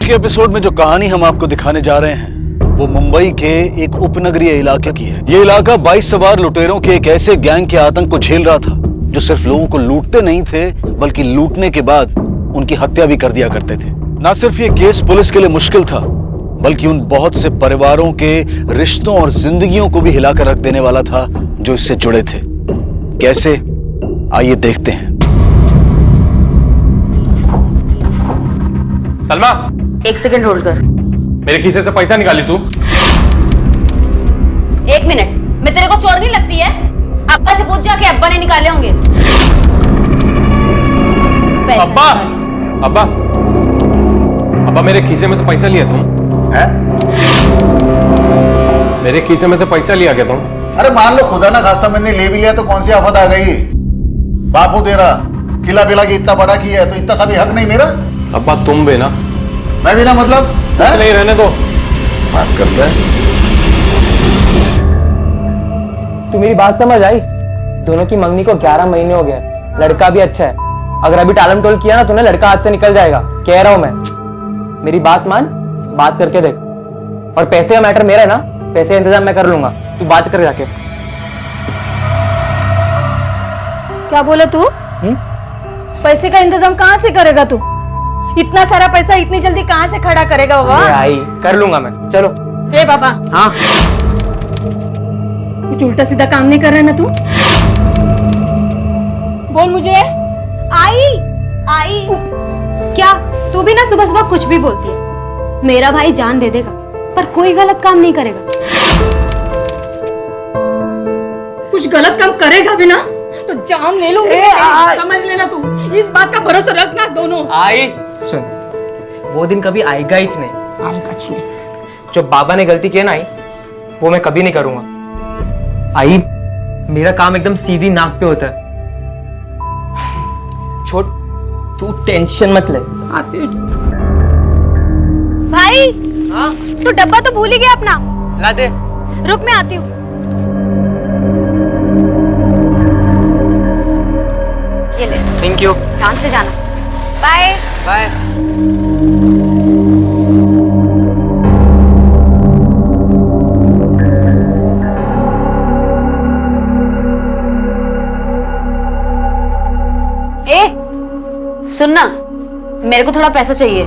के एपिसोड में जो कहानी हम आपको दिखाने जा रहे हैं वो मुंबई के एक उपनगरीय इलाके की है। ये इलाका 22 सवार लुटेरों के एक ऐसे गैंग के आतंक को झेल रहा था जो सिर्फ लोगों को लूटते नहीं थे बल्कि लूटने के बाद उनकी हत्या भी कर दिया करते थे। ना सिर्फ ये केस पुलिस के लिए मुश्किल था बल्कि उन बहुत से परिवारों के रिश्तों और जिंदगियों को भी हिलाकर रख देने वाला था जो इससे जुड़े थे। कैसे, आइए देखते हैं। सलमा, 1 सेकंड होल्ड कर। मेरे खीसे से पैसा निकाली तू? 1 मिनट, मैं तेरे को चोर नहीं लगती है? अब्बा से पूछ जा कि अब्बा ने निकाले होंगे। अब्बा, अब्बा, अब्बा मेरे खीसे में से पैसा लिया तुम? है? मेरे खीसे में से पैसा लिया क्या तुम? अरे मान लो खुदा ना खास्ता मैंने ले भी लिया तो कौन सी आफत आ गई? बापू तेरा किला बिला की इतना बड़ा किया है तो इतना सा भी हक नहीं मेरा? अब्बा तुम भी ना। मैं भी ना मतलब नहीं, रहने दो। बात करता है। तू मेरी बात समझ आई? दोनों की मंगनी को 11 महीने हो गए। लड़का भी अच्छा है। अगर अभी टालम टोल किया ना तूने, लड़का हाथ से निकल जाएगा, कह रहा हूं मैं। मेरी बात मान, बात करके देख। और पैसे का मैटर मेरा है ना, पैसे का इंतजाम मैं कर लूंगा, तू बात कर जाके। क्या बोला तू? पैसे का इंतजाम कहाँ से करेगा तू? इतना सारा पैसा इतनी जल्दी कहाँ से खड़ा करेगा बाबा? आई कर लूंगा मैं, चलो। ए बाबा, हाँ कुछ उल्टा सीधा काम नहीं कर रहा ना तू? बोल मुझे। आई आई क्या तू भी ना सुबह सुबह कुछ भी बोलती है। मेरा भाई जान दे देगा पर कोई गलत काम नहीं करेगा। कुछ गलत काम करेगा भी ना तो जान ले लूंगी। समझ लेना तू, इस बात का भरोसा रखना दोनों। आई सुन, वो दिन कभी आएगा ही नहीं। आएगा नहीं। जो बाबा ने गलती की है ना आई, वो मैं कभी नहीं करूंगा। आई, मेरा काम एकदम सीधी नाक पे होता है। छोड़, तू टेंशन मत ले। भाई हाँ? तू डब्बा तो भूल ही गया अपना। ला दे। रुक मैं आती हूँ। ये ले। Thank you. ध्यान से जाना। Bye bye. सुनना, मेरे को थोड़ा पैसा चाहिए।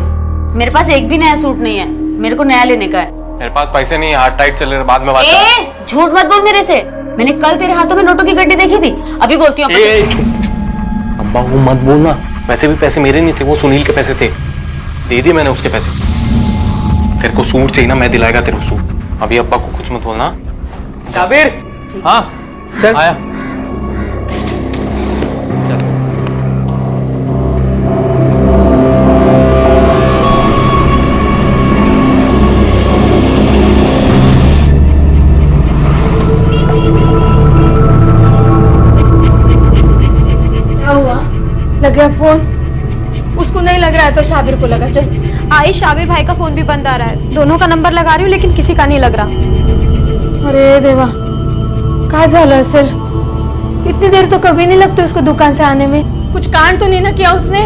मेरे पास एक भी नया सूट नहीं है, मेरे को नया लेने का है। मेरे पास पैसे नहीं, हाथ टाइट चल रहे, बाद में बात कर। झूठ मत बोल मेरे से। मैंने कल तेरे हाथों में नोटों की गड्डी देखी थी। अभी बोलती हूँ। अब्बा वो मत बोलना। वैसे भी पैसे मेरे नहीं थे, वो सुनील के पैसे थे। दे दिए मैंने उसके पैसे। तेरे को सूट चाहिए ना, मैं दिलाएगा तेरे को सूट। अभी अब्बा को कुछ मत बोलना। शाबिर। हाँ चल आया। लग गया फोन? उसको नहीं लग रहा है तो शाबिर को लगा। चल। आई, शाबिर भाई का फोन भी बंद आ रहा है। दोनों का नंबर लगा रही हूँ लेकिन किसी का नहीं लग रहा। अरे देवा, काय झालं असेल? इतनी देर तो कभी नहीं लगती उसको दुकान से आने में। कुछ कांड तो नहीं ना किया उसने?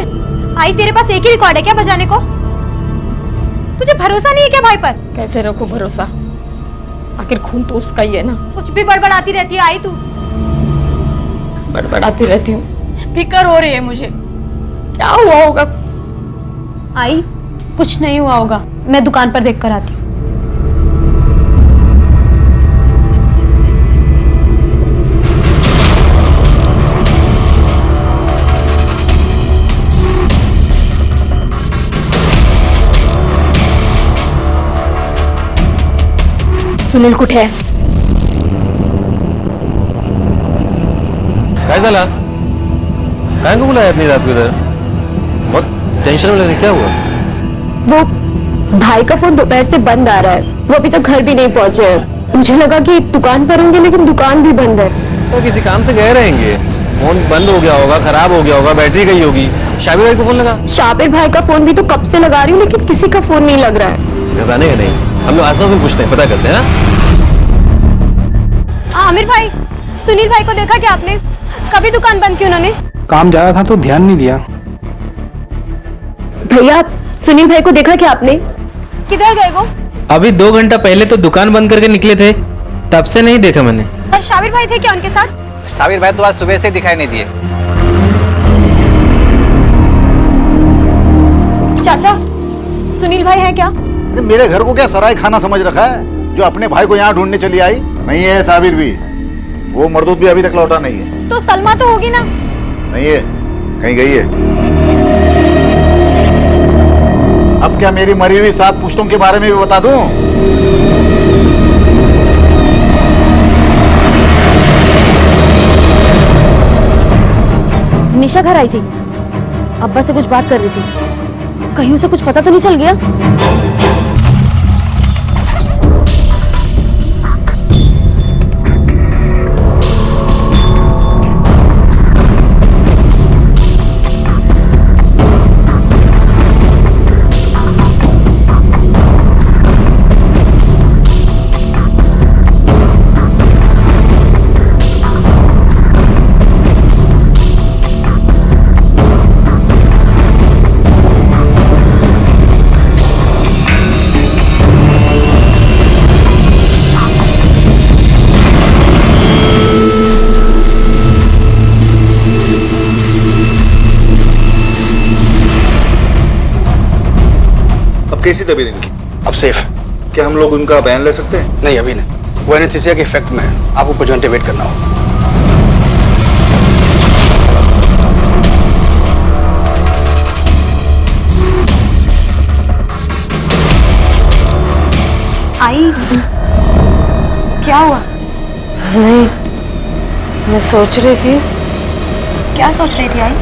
आई, तेरे पास एक ही रिकॉर्ड है क्या बजाने को? तुझे भरोसा नहीं है क्या भाई पर? कैसे रखो भरोसा? आखिर खून तो उसका ही है ना। कुछ भी बड़बड़ाती रहती है आई तू। बड़बड़ाती रहती हूँ, फिक्र हो रही है मुझे। क्या हुआ होगा? आई, कुछ नहीं हुआ होगा, मैं दुकान पर देख कर आती हूँ। सुनील कुठे आहे? काय झाला? काय को बुलाया इतनी रात को इधर? बहुत टेंशन में लग रही, क्या हुआ? वो भाई का फोन दोपहर से बंद आ रहा है। वो अभी तक घर भी नहीं पहुंचे हैं। मुझे लगा कि दुकान पर होंगे लेकिन दुकान भी बंद है। तो किसी काम से गए रहेंगे। फोन बंद हो गया होगा, खराब हो गया होगा, बैटरी गई होगी। शाबिर भाई को फोन लगा? शाबिर भाई का फोन भी तो कब से लगा रही हूँ लेकिन किसी का फोन नहीं लग रहा है। घबराने का नहीं, हम लोग आसपास में पूछते हैं, पता करते हैं ना। आमिर भाई, सुनील भाई को देखा क्या आपने? कभी दुकान बंद की उन्होंने? काम ज्यादा था तो ध्यान नहीं दिया। भैया सुनील भाई को देखा क्या आपने? किधर गए वो? अभी 2 घंटा पहले तो दुकान बंद करके निकले थे, तब से नहीं देखा मैंने। और शाबिर भाई थे क्या उनके साथ? साबिर भाई तो आज सुबह से दिखाई नहीं दिए। चाचा, सुनील भाई है क्या? अरे मेरे घर को क्या सराय खाना समझ रखा है जो अपने भाई को यहाँ ढूंढने चली आई? नहीं है साबिर भी, वो मरदूत भी अभी तक लौटा नहीं है। तो सलमा तो होगी ना? नहीं है, कहीं गई है। अब क्या मेरी मरी हुई 7 पुश्तों के बारे में भी बता दूं? निशा घर आई थी, अब्बा से कुछ बात कर रही थी, कहीं उसे कुछ पता तो नहीं चल गया? कैसी तबीयत इनकी? अब सेफ। क्या हम लोग उनका बयान ले सकते हैं? नहीं अभी नहीं, वो एनेस्थीसिया के इफेक्ट में है, आपको कुछ घंटे वेट करना होगा। आई, क्या हुआ? नहीं, मैं सोच रही थी। क्या सोच रही थी आई?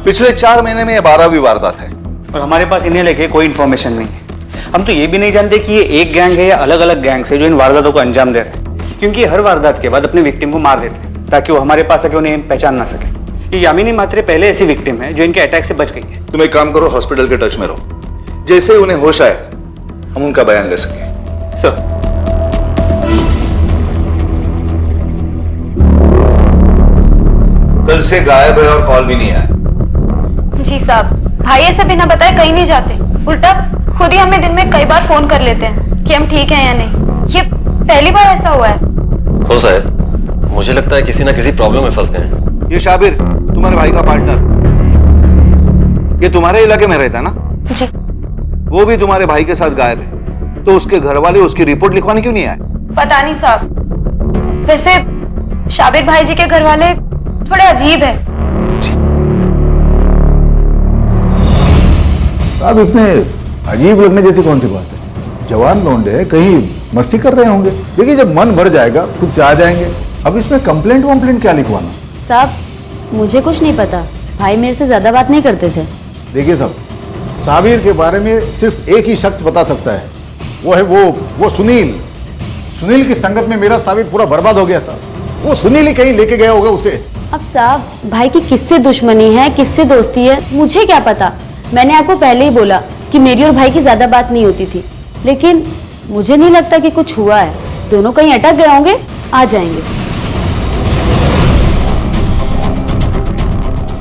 पिछले 4 महीने में ये 12वीं वारदात है। और हमारे पास इन्हें लेके कोई इन्फॉर्मेशन नहीं है। हम तो ये भी नहीं जानते कि ये एक गैंग है या अलग अलग गैंग्स है जो इन वारदातों को अंजाम दे रहे हैं, क्योंकि हर वारदात के बाद अपने विक्टिम को मार देते हैं ताकि वो हमारे पास आके उन्हें पहचान ना सके। ये यामिनी मात्रे पहले ऐसी विक्टिम है जो इनके अटैक से बच गई है। तुम एक काम करो, हॉस्पिटल के टच में रहो, जैसे उन्हें होश आए हम उनका बयान ले सके। सर, कल से गायब है और कॉल भी नहीं आया। जी साहब, भाई ऐसे बिना बताए कहीं नहीं जाते, उल्टा खुद ही हमें दिन में कई बार फोन कर लेते हैं कि हम ठीक हैं या नहीं। ये पहली बार ऐसा हुआ है। हो साहब, मुझे लगता है किसी ना किसी प्रॉब्लम में फंस गए हैं। ये शाबिर तुम्हारे भाई का पार्टनर, ये तुम्हारे इलाके में रहता है ना? जी। वो भी तुम्हारे भाई के साथ गायब है, तो उसके घर वाले उसकी रिपोर्ट लिखवाने क्यों नहीं आए? पता नहीं साहब, वैसे शाबिर भाई जी के घर वाले थोड़े अजीब है। अब इतने अजीब लगने जैसी कौन सी बात है? जवान लौंडे हैं, कहीं मस्ती कर रहे होंगे। देखिए जब मन भर जाएगा खुद से आ जाएंगे। अब इसमें कंप्लेंट वम्प्लेंट क्या लिखवाना? साहब, मुझे कुछ नहीं पता, भाई मेरे से ज्यादा बात नहीं करते थे। देखिए साहब, साबिर के बारे में सिर्फ एक ही शख्स बता सकता है, वो है वो सुनील। सुनील की संगत में मेरा साबिर पूरा बर्बाद हो गया साहब। वो सुनील ही कहीं लेके गया होगा उसे। अब साहब, भाई की किससे दुश्मनी है, किससे दोस्ती है, मुझे क्या पता। मैंने आपको पहले ही बोला कि मेरी और भाई की ज्यादा बात नहीं होती थी, लेकिन मुझे नहीं लगता कि कुछ हुआ है। दोनों कहीं अटक गए होंगे, आ जाएंगे।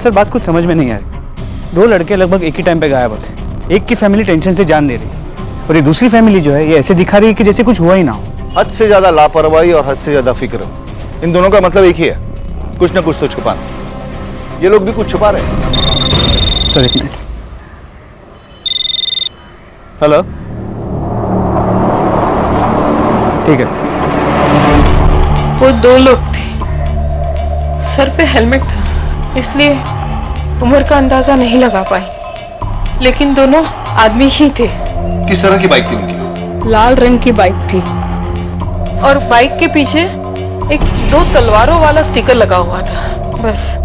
सर बात कुछ समझ में नहीं आ रही। 2 लड़के लगभग एक ही टाइम पे गायब होते, एक की फैमिली टेंशन से जान दे रही और ये दूसरी फैमिली जो है ये ऐसे दिखा रही है कि जैसे कुछ हुआ ही ना हो। हद से ज्यादा लापरवाही और हद से ज्यादा फिक्र, इन दोनों का मतलब एक ही है, कुछ ना कुछ तो छुपाना। ये लोग भी कुछ छुपा रहे हैं। सर एक मिनट। हेलो, ठीक है। वो 2 लोग थे, सर पे हेलमेट था, इसलिए उम्र का अंदाजा नहीं लगा पाई, लेकिन दोनों आदमी ही थे। किस तरह की बाइक थी उनकी? लाल रंग की बाइक थी और बाइक के पीछे एक 2 तलवारों वाला स्टिकर लगा हुआ था, बस।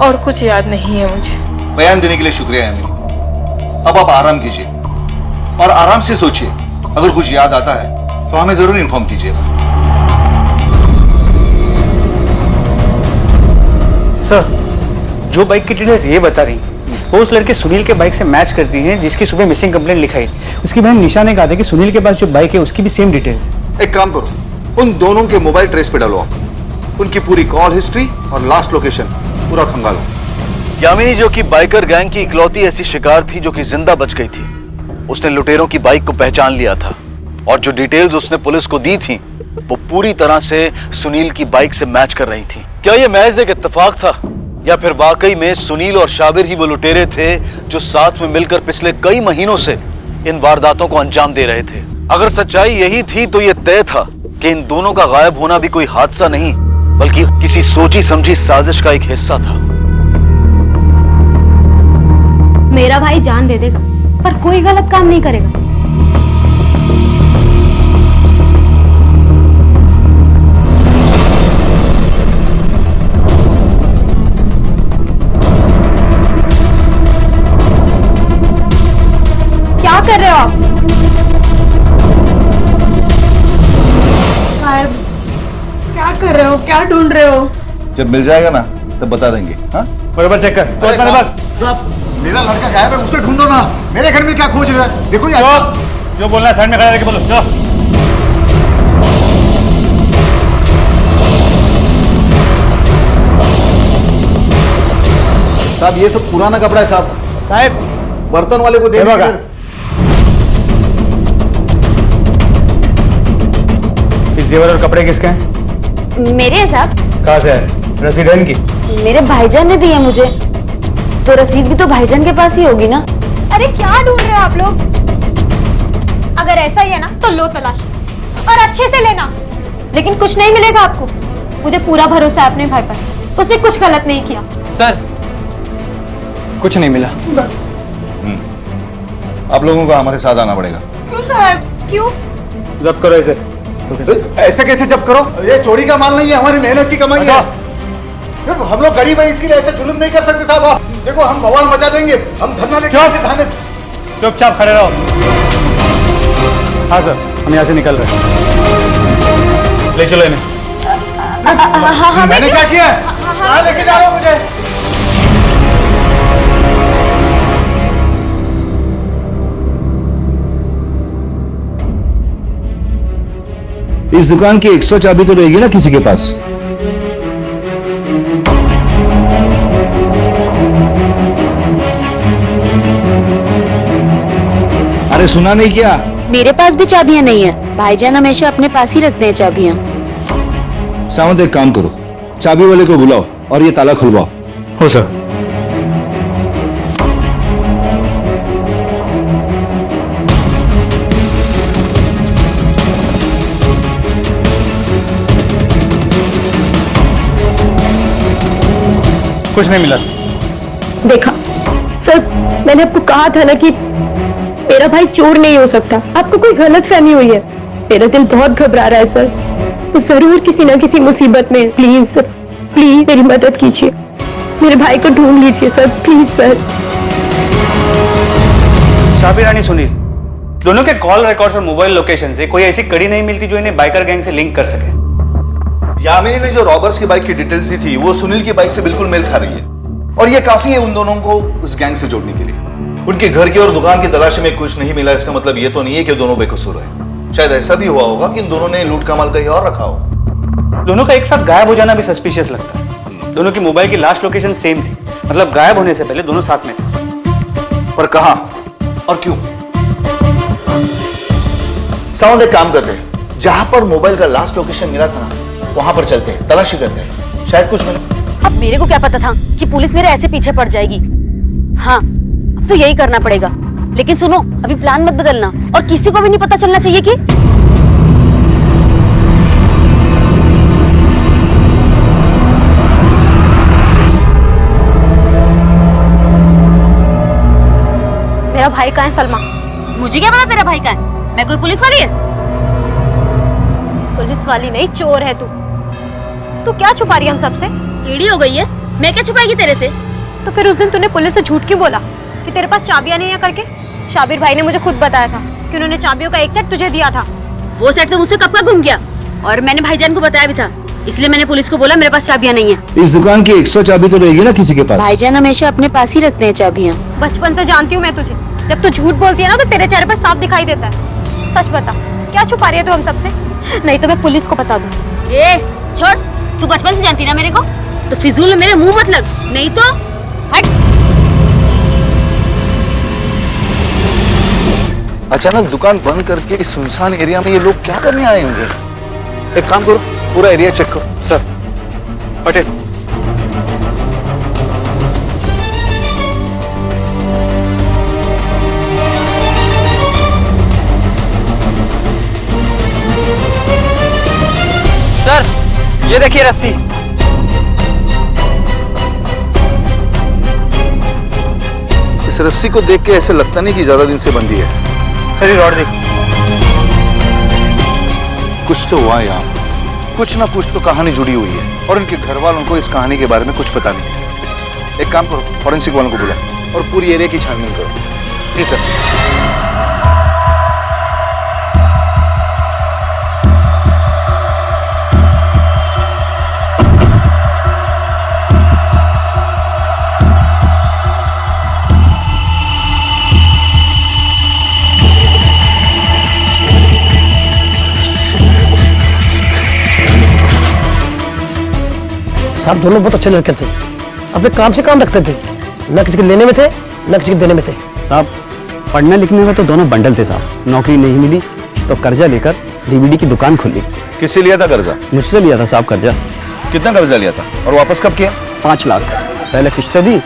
और कुछ याद नहीं है मुझे। बयान देने के लिए शुक्रिया यामिनी। अब आप आराम कीजिए और आराम से सोचिए, अगर कुछ याद आता है तो हमें जरूर इन्फॉर्म कीजिएगा। सर, जो बाइक की डिटेल्स ये बता रही वो उस लड़के सुनील के बाइक से मैच करती हैं जिसकी सुबह मिसिंग कंप्लेंट लिखाई। उसकी बहन निशा ने कहा था कि सुनील के पास जो बाइक है उसकी भी सेम डिटेल्स है। एक काम करो, उन दोनों के मोबाइल ट्रेस पे डालो, उनकी पूरी कॉल हिस्ट्री और लास्ट लोकेशन पूरा खंगालो। यामिनी, जो कि बाइकर गैंग की इकलौती ऐसी शिकार थी जो कि जिंदा बच गई थी, उसने लुटेरों की बाइक को पहचान लिया था और जो डिटेल्स उसने पुलिस को दी थी वो पूरी तरह से सुनील की बाइक से मैच कर रही थी। क्या ये महज एक इत्तेफाक था या फिर वाकई में सुनील और शाबिर ही वो लुटेरे थे जो साथ में मिलकर पिछले कई महीनों से इन वारदातों को अंजाम दे रहे थे? अगर सच्चाई यही थी तो ये तय था कि इन दोनों का गायब होना भी कोई हादसा नहीं बल्कि किसी सोची समझी साजिश का एक हिस्सा था। मेरा भाई जान दे देगा पर कोई गलत काम नहीं करेगा। क्या कर रहे हो आप? क्या कर रहे हो? क्या ढूंढ रहे हो? जब मिल जाएगा ना तब बता देंगे। हाँ, बराबर चेक कर। मेरा लड़का गायब है, उसे ढूंढो ना। मेरे घर में क्या खोज रहे हैं? देखो ये जो बोलना है साइड में खड़ा करके बोलो। जो साहब, ये सब पुराना कपड़ा है साहब। साहब, बर्तन वाले को दे दीजिए। इस जेवर और कपड़े किसके हैं? मेरे हैं साहब। कहाँ से है? रसीद है इनकी? मेरे भाईजान ने दी है मुझे, तो रसीद भी तो भाईजान के पास ही होगी ना। अरे क्या ढूंढ रहे हो आप लोग? अगर ऐसा ही है ना तो लो तलाश और अच्छे से लेना, लेकिन कुछ नहीं मिलेगा आपको। मुझे पूरा भरोसा है अपने भाई पर, उसने कुछ गलत नहीं किया। सर कुछ नहीं मिला। आप लोगों को हमारे साथ आना पड़ेगा। क्यों साहब? क्यों? जब्त करो इसे। ऐसे कैसे जब्त करो? ये चोरी का माल नहीं है, हमारी मेहनत की कमाई है। हम लोग गरीब हैं, इसके लिए ऐसे जुल्म नहीं कर सकते साहब। देखो हम बवाल मचा देंगे, हम धरना लेके आएंगे थाने। चुपचाप खड़े रहो। हाँ सर, हम यहाँ से निकल रहे हैं। ले चलो इन्हें। मैंने क्या किया है? कहाँ लेके जा रहे हो मुझे? इस दुकान की 100 चाबी तो रहेगी ना किसी के पास? अरे सुना नहीं क्या? मेरे पास भी चाबियां नहीं है। भाईजान हमेशा अपने पास ही रखते हैं चाबियां। सावंत, एक काम करो, चाबी वाले को बुलाओ और ये ताला खुलवाओ। हो सर। कुछ नहीं मिला। देखा सर, मैंने आपको कहा था ना कि मेरा भाई चोर नहीं हो सकता। आपको कोई गलत फहमी हुई है। मेरा दिल बहुत घबरा रहा है सर, वो जरूर किसी ना किसी मुसीबत में। प्लीज सर, प्लीज मेरी मदद कीजिए, मेरे भाई को ढूंढ लीजिए सर, प्लीज सर। शाबिर रानी, सुनील, दोनों के कॉल रिकॉर्ड्स और मोबाइल लोकेशन से कोई ऐसी कड़ी नहीं मिलती जो इन्हें बाइकर गैंग से लिंक कर सके। यामिनी ने जो रॉबर्स की बाइक की डिटेल्स दी थी वो सुनील की बाइक से बिल्कुल मेल खा रही है और ये काफी है उन दोनों को उस गैंग से जोड़ने के लिए। उनके घर की और दुकान की तलाशी में कुछ नहीं मिला, इसका मतलब ये तो नहीं है कि दोनों बेकसूर है। शायद ऐसा भी हुआ होगा कि इन दोनों ने लूट का माल कहीं और रखा हो। दोनों का एक साथ गायब हो जाना भी सस्पिशियस लगता है। दोनों की मोबाइल की लास्ट लोकेशन सेम थी, मतलब गायब होने से पहले दोनों साथ में थे। पर कहां और क्यों? साउंड, एक काम करते हैं, जहां पर मोबाइल का लास्ट लोकेशन मिला था ना वहां पर चलते हैं, तलाशी करते हैं, शायद कुछ मिले। अब मेरे को क्या पता था कि पुलिस मेरे ऐसे पीछे पड़ जाएगी। हाँ, अब तो यही करना पड़ेगा। लेकिन सुनो, अभी प्लान मत बदलना और किसी को भी नहीं पता चलना चाहिए कि मेरा भाई कहाँ है? सलमा, मुझे क्या पता तेरा भाई का है? मैं कोई पुलिस वाली है? पुलिस वाली नहीं, चोर है तू। तू क्या छुपा रही है हम सबसे? ईडी हो गई है, मैं क्या छुपाएगी तेरे से? तो फिर उस दिन तूने पुलिस से झूठ क्यों बोला कि तेरे पास चाबियां नहीं है करके? शाबिर भाई ने मुझे खुद बताया था कि उन्होंने चाबियों का एक सेट तुझे दिया था। वो सेट तो मुझसे कब का गुम गया और मैंने भाईजान को बताया भी था, इसलिए मैंने पुलिस को बोला मेरे पास चाबियां नहीं है। इस दुकान की 100 चाबी तो रहेगी ना किसी के पास? भाईजान हमेशा अपने पास ही रखते हैं चाबियां। बचपन से जानती हूँ मैं तुझे, जब तू झूठ बोलती है ना तो तेरे चेहरे पर साफ दिखाई देता है। सच बता, क्या छुपा रही है तू हम सबसे? नहीं तो मैं पुलिस को बता दूँ। ए छोड़, तू बचपन से जानती ना मेरे को, तो फिजूल में मेरे मुंह मत लग, नहीं तो अचानक दुकान बंद करके इस सुनसान एरिया में ये लोग क्या करने आए होंगे? एक काम करो, पूरा एरिया चेक करो। सर, पटेल। सर, ये देखिए रस्सी। इस रस्सी को देख के ऐसे लगता नहीं कि ज्यादा दिन से बंदी है। सर, ये रॉड देख। कुछ तो हुआ यहाँ, कुछ ना कुछ तो कहानी जुड़ी हुई है और इनके घर वालों को इस कहानी के बारे में कुछ पता नहीं है। एक काम करो, फॉरेंसिक वालों को बुला और पूरी एरिया की छानबीन करो। जी सर। साहब दोनों बहुत अच्छे लड़के थे, अपने काम से काम रखते थे, न किसी के लेने में थे न किसी के देने में थे। साहब पढ़ने लिखने में तो दोनों बंडल थे साहब। नौकरी नहीं मिली तो कर्जा लेकर डीवीडी की दुकान खोली। किससे लिया था कर्जा? मुझसे लिया था साहब कर्जा। कितना कर्जा लिया था और वापस कब किया? 5 लाख पहले किश्तें दी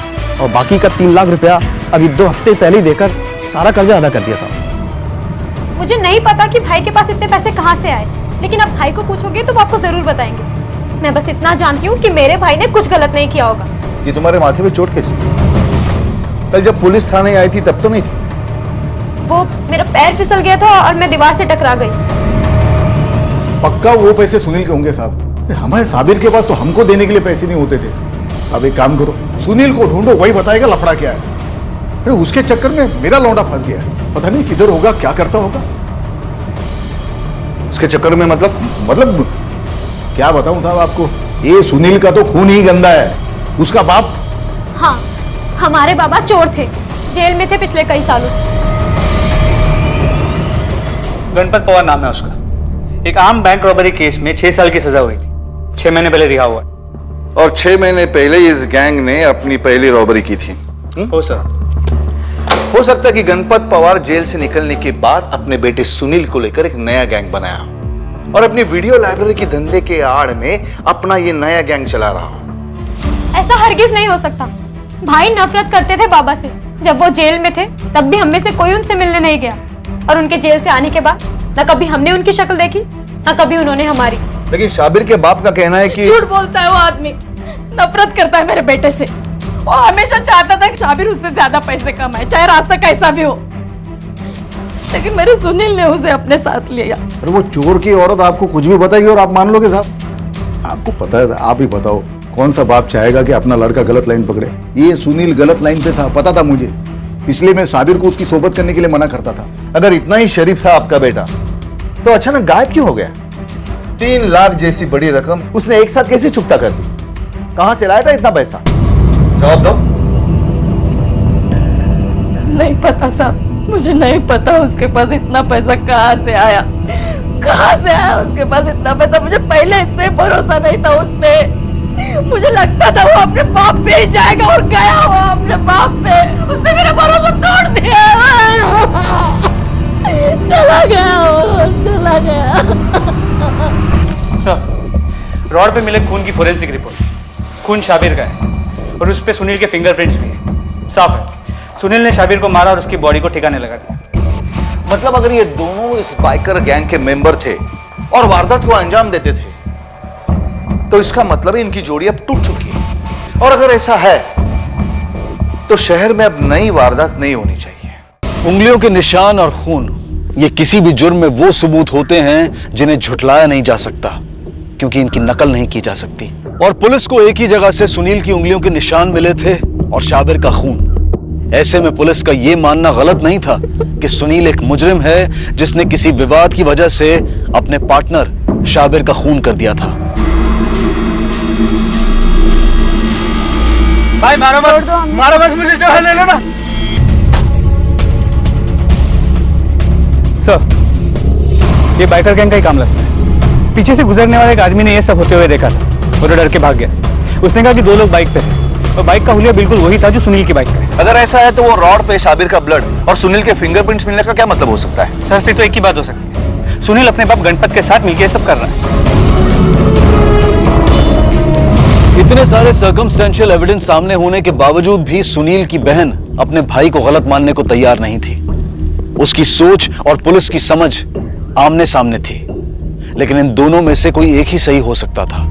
और बाकी का 3 लाख रुपया अभी 2 हफ्ते पहले ही देकर सारा कर्जा अदा कर दिया साहब। मुझे नहीं पता कि भाई के पास इतने पैसे कहाँ से आए, लेकिन अब भाई को पूछोगे तो वो आपको जरूर बताएंगे। मैं बस इतना जानती हूँ कि मेरे भाई ने कुछ गलत नहीं किया होगा। ये तुम्हारे माथे पे चोट कैसी? कल जब पुलिस थाने आई थी तब तो नहीं थी? वो मेरा पैर फिसल गया था और मैं दीवार से टकरा गई। पक्का वो पैसे सुनील के होंगे साहब। हमारे साबिर के पास तो हमको देने के लिए पैसे नहीं होते थे। अब एक काम करो, सुनील को ढूंढो, वही बताएगा लफड़ा क्या है। अरे उसके चक्कर में मेरा लौंडा फंस गया, पता नहीं किधर होगा, क्या करता होगा। उसके चक्कर में मतलब क्या बताऊं साहब आपको, ये सुनील का तो खून ही गंदा है। उसका बाप, हाँ, हमारे बाबा चोर थे, जेल में थे पिछले कई सालों से। गणपत पवार नाम है उसका। एक आम बैंक रॉबरी केस में 6 साल की सजा हुई थी। 6 महीने पहले रिहा हुआ। और 6 महीने पहले इस गैंग ने अपनी पहली रॉबरी की थी। हो सर। हो सकता है कि गणपत पवार जेल से निकलने के बाद अपने बेटे सुनील को लेकर एक नया गैंग बनाया और अपनी वीडियो लाइब्रेरी के धंधे के आड़ में अपना ये नया गैंग चला रहा हो। ऐसा हरगिज नहीं हो सकता। भाई नफरत करते थे बाबा से। जब वो जेल में थे तब भी हम में से कोई उनसे मिलने नहीं गया, और उनके जेल से आने के बाद न कभी हमने उनकी शक्ल देखी न कभी उन्होंने हमारी। लेकिन शाबिर के बाप का कहना है कि झूठ बोलता है वो आदमी, नफरत करता है मेरे बेटे से। वो हमेशा चाहता था कि शाबिर उससे ज्यादा पैसे कमाए, चाहे रास्ता कैसा भी हो। लेकिन मेरे सुनील ने उसे अपने साथ लिया। अरे वो चोर की औरत आपको कुछ भी बताएगी और आप मान लोगे साहब? आपको पता है, आप ही बताओ, कौन सा बाप चाहेगा कि अपना लड़का गलत लाइन पकड़े? ये सुनील गलत लाइन पे था, पता था मुझे, इसलिए मैं साबिर को उसकी सोबत करने के लिए मना करता था। अगर इतना ही शरीफ था आपका बेटा तो अचानक गायब क्यों हो गया? 3 लाख जैसी बड़ी रकम उसने एक साथ कैसे चुकता कर दी? कहां से लाया था इतना पैसा? जवाब दो। नहीं पता साहब, मुझे नहीं पता उसके पास इतना पैसा कहाँ से आया। कहाँ से आया उसके पास इतना पैसा? मुझे पहले इससे भरोसा नहीं था उस पे। मुझे लगता था वो अपने बाप पे ही जाएगा और गया वो अपने बाप पे। उसने मेरा भरोसा तोड़ दिया। चला गया वो, चला गया। सर, रॉड पे मिले खून की फोरेंसिक रिपोर्ट, खून शाबिर का है और उस पे सुनील के फिंगरप्रिंट्स भी है। साफ है सुनील ने शाबिर को मारा और उसकी बॉडी को ठिकाने लगा दिया। मतलब अगर ये दोनों इस बाइकर गैंग के मेंबर थे और वारदात को अंजाम देते थे तो इसका मतलब इनकी जोड़ी अब टूट चुकी है। और अगर ऐसा है तो शहर में अब नई वारदात नहीं होनी चाहिए। उंगलियों के निशान और खून, ये किसी भी जुर्म में वो सबूत होते हैं जिन्हें झुठलाया नहीं जा सकता, क्योंकि इनकी नकल नहीं की जा सकती। और पुलिस को एक ही जगह से सुनील की उंगलियों के निशान मिले थे और शाबिर का खून। ऐसे में पुलिस का यह मानना गलत नहीं था कि सुनील एक मुजरिम है जिसने किसी विवाद की वजह से अपने पार्टनर शाबिर का खून कर दिया था। भाई मारो मत, मुझे जो है ले लो ना। सर, ये बाइकर गैंग का ही काम लगता है। पीछे से गुजरने वाले एक आदमी ने ये सब होते हुए देखा था और वो डर के भाग गया। उसने कहा कि 2 लोग बाइक पे थे। और बाइक का हुलिया बिल्कुल वही था जो सुनील की बाइक का है। अगर ऐसा है तो वो रॉड पे शाबिर का ब्लड और सुनील के फिंगरप्रिंट्स मिलने का क्या मतलब हो सकता है? सर फिर तो एक ही बात हो सकती है, सुनील अपने बाप गणपत के साथ मिलकर सब कर रहा है। इतने सारे सर्कमस्टेंशियल एविडेंस सामने होने के बावजूद भी सुनील की बहन अपने भाई को गलत मानने को तैयार नहीं थी। उसकी सोच और पुलिस की समझ आमने सामने थी, लेकिन इन दोनों में से कोई एक ही सही हो सकता था।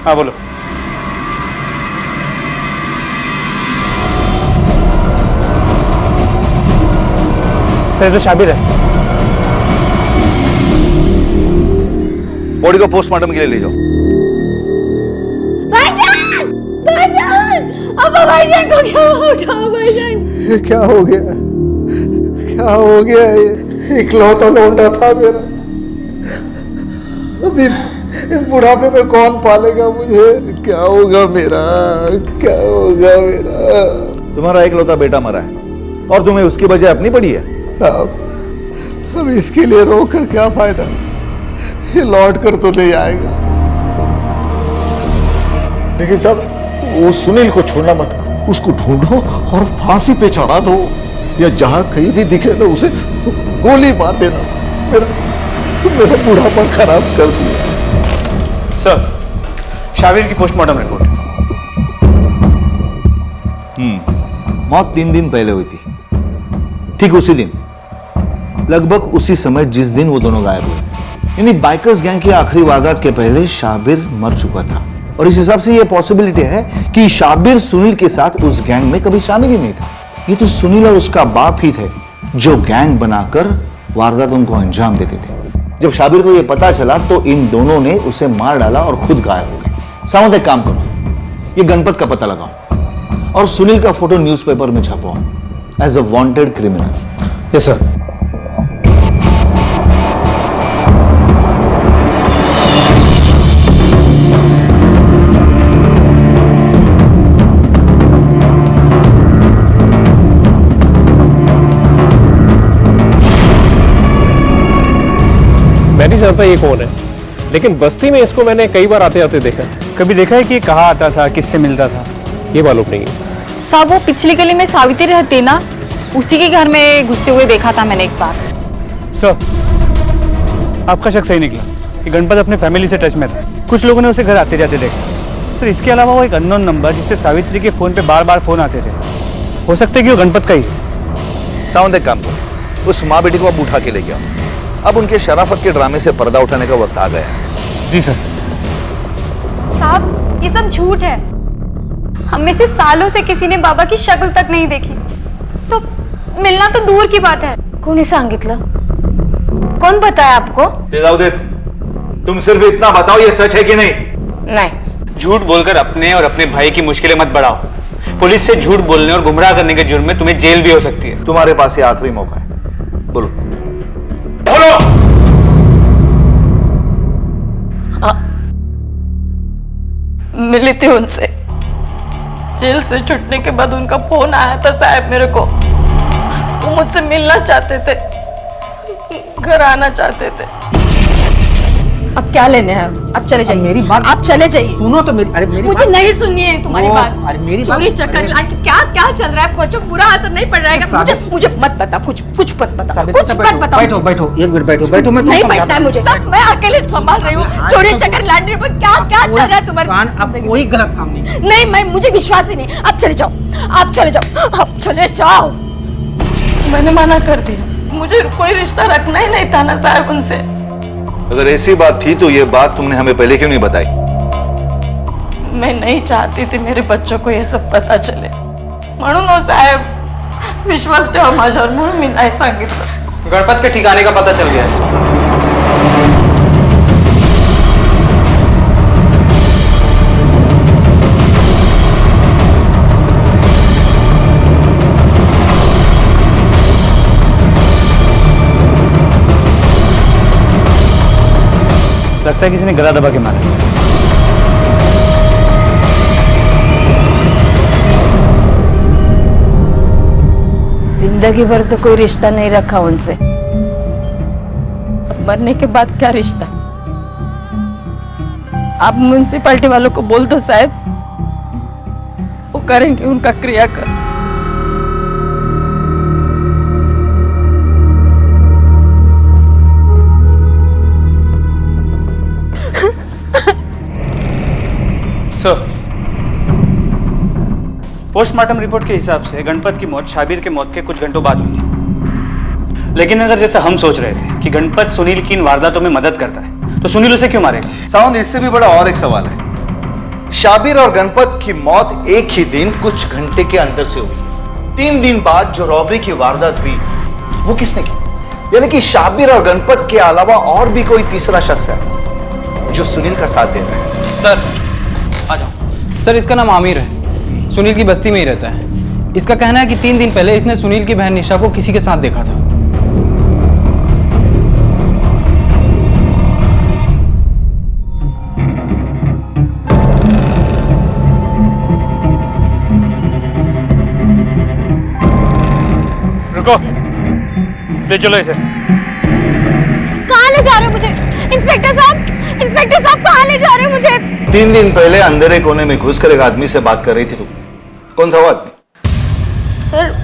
हाँ बोलो। सर तो शाबिर है। बॉडी को पोस्टमार्टम के लिए ले जाओ। भाईजान, भाईजान, अब भाईजान को क्या उठाओ भाईजान। ये क्या हो गया? क्या हो गया? ये इकलौता लौंडा था मेरा। अब इस बुढ़ापे में कौन पालेगा मुझे? क्या होगा मेरा? क्या होगा मेरा? तुम्हारा इकलौता बेटा मरा है और तुम्हें उसकी वजह अपनी पड़ी है। अब इसके लिए रो कर क्या फायदा? ये लौट कर तो नहीं आएगा। लेकिन साहब, वो सुनील को छोड़ना मत, उसको ढूंढो और फांसी पे चढ़ा दो, या जहां कहीं भी दिखे ना उसे गोली मार देना। मेरा बुढ़ापा खराब कर दिया। सर, शाबिर की पोस्टमार्टम रिपोर्ट। मौत 3 दिन पहले हुई थी, ठीक उसी दिन, लगभग उसी समय जिस दिन वो दोनों गायब हुए थे। यानी बाइकर्स गैंग की आखिरी वारदात के पहले शाबिर मर चुका था, और इस हिसाब से यह पॉसिबिलिटी है कि शाबिर सुनील के साथ उस गैंग में कभी शामिल ही नहीं था। ये तो सुनील और उसका बाप ही थे जो गैंग बनाकर वारदातों को अंजाम देते थे। जब शाबिर को यह पता चला तो इन दोनों ने उसे मार डाला और खुद गायब हो गए। सामंत, एक काम करो, ये गणपत का पता लगाओ और सुनील का फोटो न्यूज़पेपर में छपवाओ as a wanted criminal. Yes sir. मैं नहीं जानता ये कौन है, लेकिन बस्ती में इसको मैंने कई बार आते आते देखा। कभी देखा है कि ये कहाँ आता था, किससे मिलता था? ये मालूम नहीं है। साहब, वो पिछली गली में सावित्री रहती ना, उसी के घर में घुसते हुए देखा था मैंने एक बार। सर, आपका शक सही निकला कि गणपत अपने फैमिली से टच में था। कुछ लोगों ने उसे घर आते जाते देखा। सर, इसके अलावा वो एक अननोन नंबर जिससे सावित्री के फोन पे बार बार फोन आते थे, हो सकता है कि वो गणपत का ही। सावंत, एक काम करो, उस माँ बेटी को अब उठा के ले गया। अब उनके शराफत के ड्रामे से पर्दा उठाने का वक्त आ गया है। जी सर। साहब, ये सब झूठ है। हम में से सालों से किसी ने बाबा की शक्ल तक नहीं देखी, तो मिलना तो दूर की बात है। कोणी सांगितलं? कौन बताया आपको? तुम सिर्फ इतना बताओ, ये सच है कि नहीं? नहीं। झूठ बोलकर अपने और अपने भाई की मुश्किलें मत बढ़ाओ। पुलिस से झूठ बोलने और गुमराह करने के जुर्म में तुम्हें जेल भी हो सकती है। तुम्हारे पास ये आखिरी मौका है, बोलो। मिली थी उनसे। जेल से छुटने के बाद उनका फोन आया था साहब मेरे को। वो मुझसे मिलना चाहते थे, घर आना चाहते थे। अब क्या लेने हैं? अब चले जाइए। मेरी बात आप चले जाइए। सुनो तो मेरी, अरे मेरी मुझे बात, नहीं सुननी है तुम्हारी बात। अरे मेरी चोरी बात, चक्कर क्या क्या चल रहा है? कुछ बुरा असर नहीं पड़ रहा है? मुझे मत बता, कुछ मत बता, कुछ मत बताओ। बैठो बैठो, एक मिनट बैठो। मैं नहीं बैठना है मुझे। सब मैं अकेले संभाल रही हूँ। चोरी चक्कर लैंडरी पर क्या चल रहा है तुम्हारे? अब कोई गलत काम नहीं। नहीं, मुझे विश्वास ही नहीं। अब चले जाओ, आप चले जाओ, अब चले जाओ। मैंने मना कर दिया, मुझे कोई रिश्ता रखना ही नहीं था ना साहब उनसे। अगर ऐसी बात थी तो ये बात तुमने हमें पहले क्यों नहीं बताई? मैं नहीं चाहती थी मेरे बच्चों को ये सब पता चले, म्हणून साहेब विश्वास ठेवा माझ्यावर, म्हणून मी नाही सांगितलं। गणपत के ठिकाने का पता चल गया है। लगता है किसी ने गला दबा के मारा। जिंदगी भर तो कोई रिश्ता नहीं रखा उनसे, अब मरने के बाद क्या रिश्ता? आप म्युनिसिपैलिटी वालों को बोल दो साहब, वो करेंगे उनका क्रियाकर्म। सर, पोस्टमार्टम रिपोर्ट के हिसाब से गणपत की मौत शाबिर के मौत के कुछ घंटों बाद हुई है। लेकिन अगर जैसा हम सोच रहे थे कि गणपत सुनील की इन वारदातों में मदद करता है, तो सुनील उसे क्यों मारेगा? सावंत, इससे भी बड़ा और एक सवाल है। शाबिर और गणपत की मौत एक ही दिन कुछ घंटे के अंतर से हुई। 3 दिन बाद जो रॉबरी की वारदात हुई वो किसने की? यानी कि शाबिर और गणपत के अलावा और भी कोई तीसरा शख्स है जो सुनील का साथ दे रहा है। सर आ जाओ। सर, इसका नाम आमिर है, सुनील की बस्ती में ही रहता है। इसका कहना है कि 3 दिन पहले इसने सुनील की बहन निशा को किसी के साथ देखा था। रुको, ले चलो इसे। कहाँ ले जा रहे हो मुझे? इंस्पेक्टर साहब, इंस्पेक्टर साहब कहाँ ले जा रहे हो मुझे? 3 दिन पहले अंधेरे कोने में घुसकर एक आदमी से बात कर रही थी तू। कौन था वो आदमी? सर,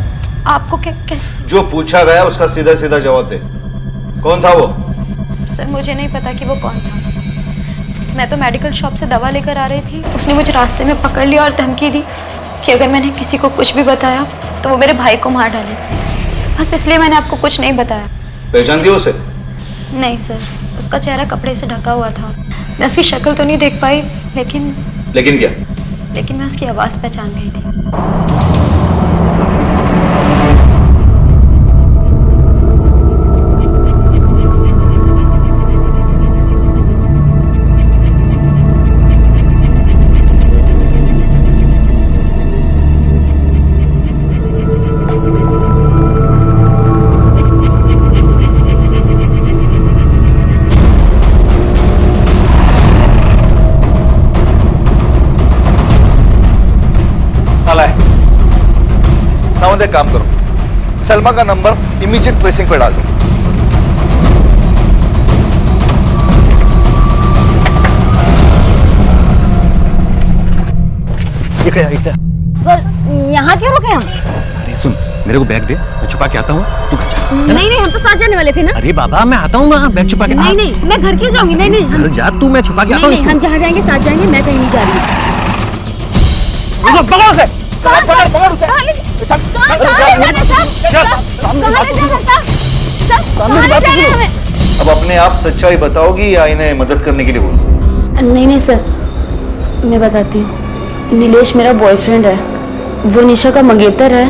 आपको कैसे? जो पूछा गया उसका सीधा सीधा जवाब दे। कौन था वो? सर, मुझे नहीं पता कि वो कौन था। मैं तो मेडिकल शॉप से दवा लेकर आ रही थी। उसने मुझे रास्ते में पकड़ लिया और धमकी दी कि अगर मैंने किसी को कुछ भी बताया तो वो मेरे भाई को मार डालेगा। बस इसलिए मैंने आपको कुछ नहीं बताया। पहचानती हो उसे? नहीं सर, उसका चेहरा कपड़े से ढका हुआ था। मैं उसकी शक्ल तो नहीं देख पाई, लेकिन क्या? लेकिन मैं उसकी आवाज़ पहचान गई थी। सावंत, एक काम करो, सलमा का नंबर इमीडिएट ट्रेसिंग पे डाल दो। यहाँ क्यों रुके हम? अरे सुन, मेरे को बैग दे, मैं छुपा के आता हूँ, तू घर जा। नहीं नहीं, हम तो साथ जाने वाले थे ना। अरे बाबा, मैं आता हूँ ना, बैग छुपा के। नहीं नहीं, मैं घर क्यों जाऊंगी? नहीं नहीं, घर जा तू, मैं छुपा के आता हूँ। हम जहाँ जाएंगे साथ जाएंगे, मैं कहीं नहीं जा रही। अब अपने आप सच्चाई बताओगी या इन्हें मदद करने के लिए बोलो? नहीं नहीं सर, मैं बताती हूँ। नीलेश मेरा बॉयफ्रेंड है। वो निशा का मंगेतर है,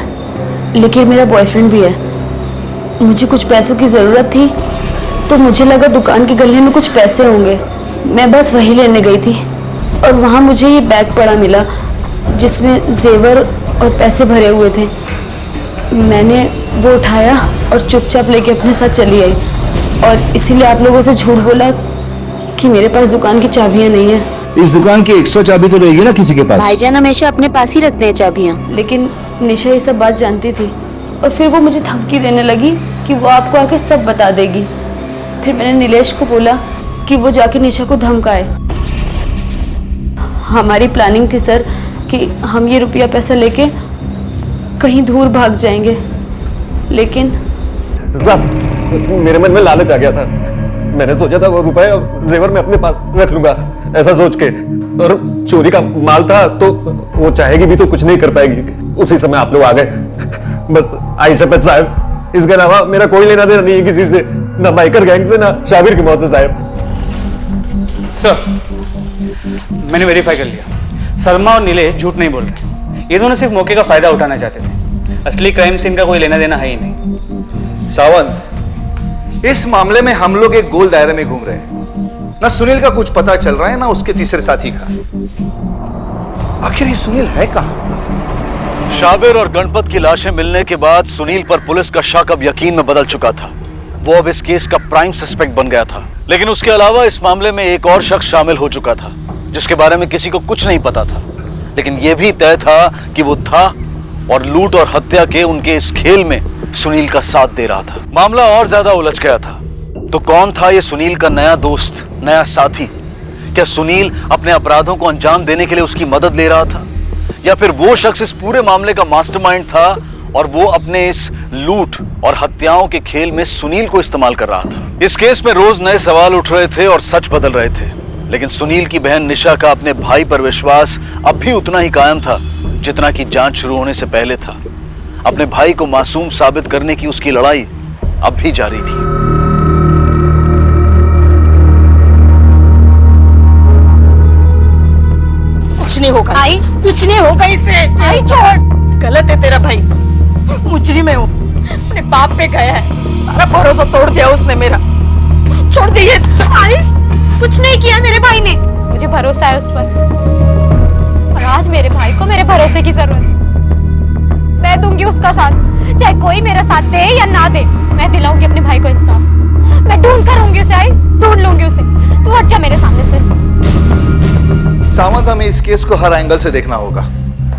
लेकिन मेरा बॉयफ्रेंड भी है। मुझे कुछ पैसों की ज़रूरत थी, तो मुझे लगा दुकान के गले में कुछ पैसे होंगे। मैं बस वही लेने गई थी और वहाँ मुझे ये बैग पड़ा मिला जिसमें जेवर और पैसे भरे हुए थे। मैंने वो उठाया और चुपचाप लेके अपने साथ चली आई, और इसीलिए आप लोगों से झूठ बोला कि मेरे पास दुकान की चाबियां नहीं है। इस दुकान की एक्स्ट्रा चाबी तो रहेगी ना किसी के पास? भाईजान हमेशा अपने पास ही रखते हैं चाबियां। लेकिन निशा ये सब बात जानती थी, और फिर वो मुझे धमकी देने लगी कि वो आपको आके सब बता देगी। फिर मैंने नीलेश को बोला कि वो जाके निशा को धमकाए। हमारी प्लानिंग थी सर कि हम ये रुपया पैसा लेके कहीं दूर भाग जाएंगे, लेकिन साहब, मेरे मन में लालच आ गया था। मैंने सोचा था वो रुपए और जेवर मैं अपने पास रख लूंगा, ऐसा सोच के। और चोरी का माल था तो वो चाहेगी भी तो कुछ नहीं कर पाएगी। उसी समय आप लोग आ गए। बस आई शपथ साहब, इसके अलावा मेरा कोई लेना देना नहीं है किसी से, ना बाइकर गैंग से, ना शाबिर की मौत से साहब। सर, मैंने वेरीफाई कर लिया, सलमा और नीलेश झूठ नहीं बोल रहे। ये दोनों सिर्फ मौके का फायदा उठाना चाहते थे। असली क्राइम से इनका कोई लेना देना है ही नहीं। सावंत, इस मामले में हम लोग एक गोल दायरे में घूम रहे हैं। ना सुनील का कुछ पता चल रहा है, ना उसके तीसरे साथी का। आखिर ये सुनील है कहां? शाबिर और गणपत की लाशें मिलने के बाद सुनील पर पुलिस का शक अब यकीन में बदल चुका था। वो अब इस केस का प्राइम सस्पेक्ट बन गया था। लेकिन उसके अलावा इस मामले में एक और शख्स शामिल हो चुका था जिसके बारे में किसी को कुछ नहीं पता था, लेकिन यह भी तय था कि वो था और लूट और हत्या के उनके इस खेल में सुनील का साथ दे रहा था। मामला और ज्यादा उलझ गया था। तो कौन था ये सुनील का नया दोस्त, नया साथी? क्या सुनील अपने अपराधों को अंजाम देने के लिए उसकी मदद ले रहा था, या फिर वो शख्स इस पूरे मामले का मास्टरमाइंड था और वो अपने इस लूट और हत्याओं के खेल में सुनील को इस्तेमाल कर रहा था? इस केस में रोज नए सवाल उठ रहे थे और सच बदल रहे थे, लेकिन सुनील की बहन निशा का अपने भाई पर विश्वास अब भी उतना ही कायम था जितना कि जांच शुरू होने से पहले था। अपने भाई को मासूम साबित करने की उसकी लड़ाई अब भी जारी थी। कुछ नहीं होगा, आई कुछ नहीं होगा इससे। आई छोड़, गलत है तेरा भाई, मुजरिम है वो, अपने बाप पे गया है, सारा भरोसा तोड़ दिया उसने मेरा। छोड़ दे ये। आई कुछ नहीं किया मेरे भाई ने, मुझे भरोसा है उस पर, और आज मेरे भाई को मेरे भरोसे की जरूरत है। मैं दूंगी उसका साथ, चाहे कोई मेरा साथ दे या ना दे, मैं दिलाऊंगी अपने भाई को इंसाफ। मैं ढूंढ कर लूंगी उसे, आई ढूंढ लूंगी उसे। तू हट जा मेरे सामने से। सावंत, हमें इस केस को हर एंगल से देखना होगा।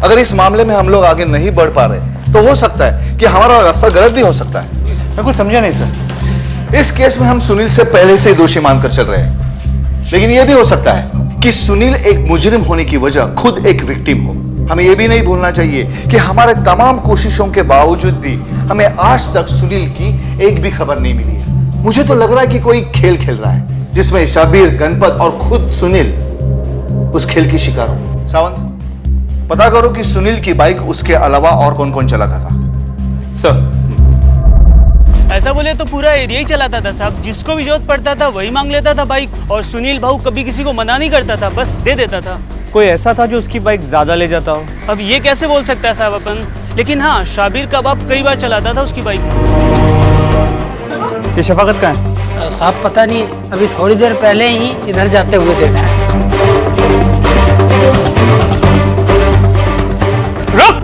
अगर इस मामले में हम लोग आगे नहीं बढ़ पा रहे तो हो सकता है कि हमारा रास्ता गलत भी हो सकता है। मैं कुछ समझा नहीं सर। इस केस में हम सुनील से पहले से ही दोषी मानकर चल रहे हैं, लेकिन यह भी हो सकता है कि सुनील एक मुजरिम होने की वजह खुद एक विक्टिम हो। हमें यह भी नहीं भूलना चाहिए कि हमारे तमाम कोशिशों के बावजूद भी हमें आज तक सुनील की एक भी खबर नहीं मिली है। मुझे तो लग रहा है कि कोई खेल खेल रहा है जिसमें शाबिर, गणपत और खुद सुनील उस खेल की शिकार हो। सावंत, पता करो कि सुनील की बाइक उसके अलावा और कौन कौन चलाता था। सर, ऐसा बोले तो पूरा एरिया ही चलाता था साहब, जिसको भी जरूरत पड़ता था वही मांग लेता था बाइक, और सुनील भाऊ कभी किसी को मना नहीं करता था, बस दे देता था। कोई ऐसा था जो उसकी बाइक ज्यादा ले जाता हो? अब ये कैसे बोल सकता है साहब अपन, लेकिन हाँ, शाबिर का बाप कई बार चलाता था उसकी बाइक। ये शफाकत कहाँ है? साहब पता नहीं, अभी थोड़ी देर पहले ही इधर जाते हुए देखा है। रुक!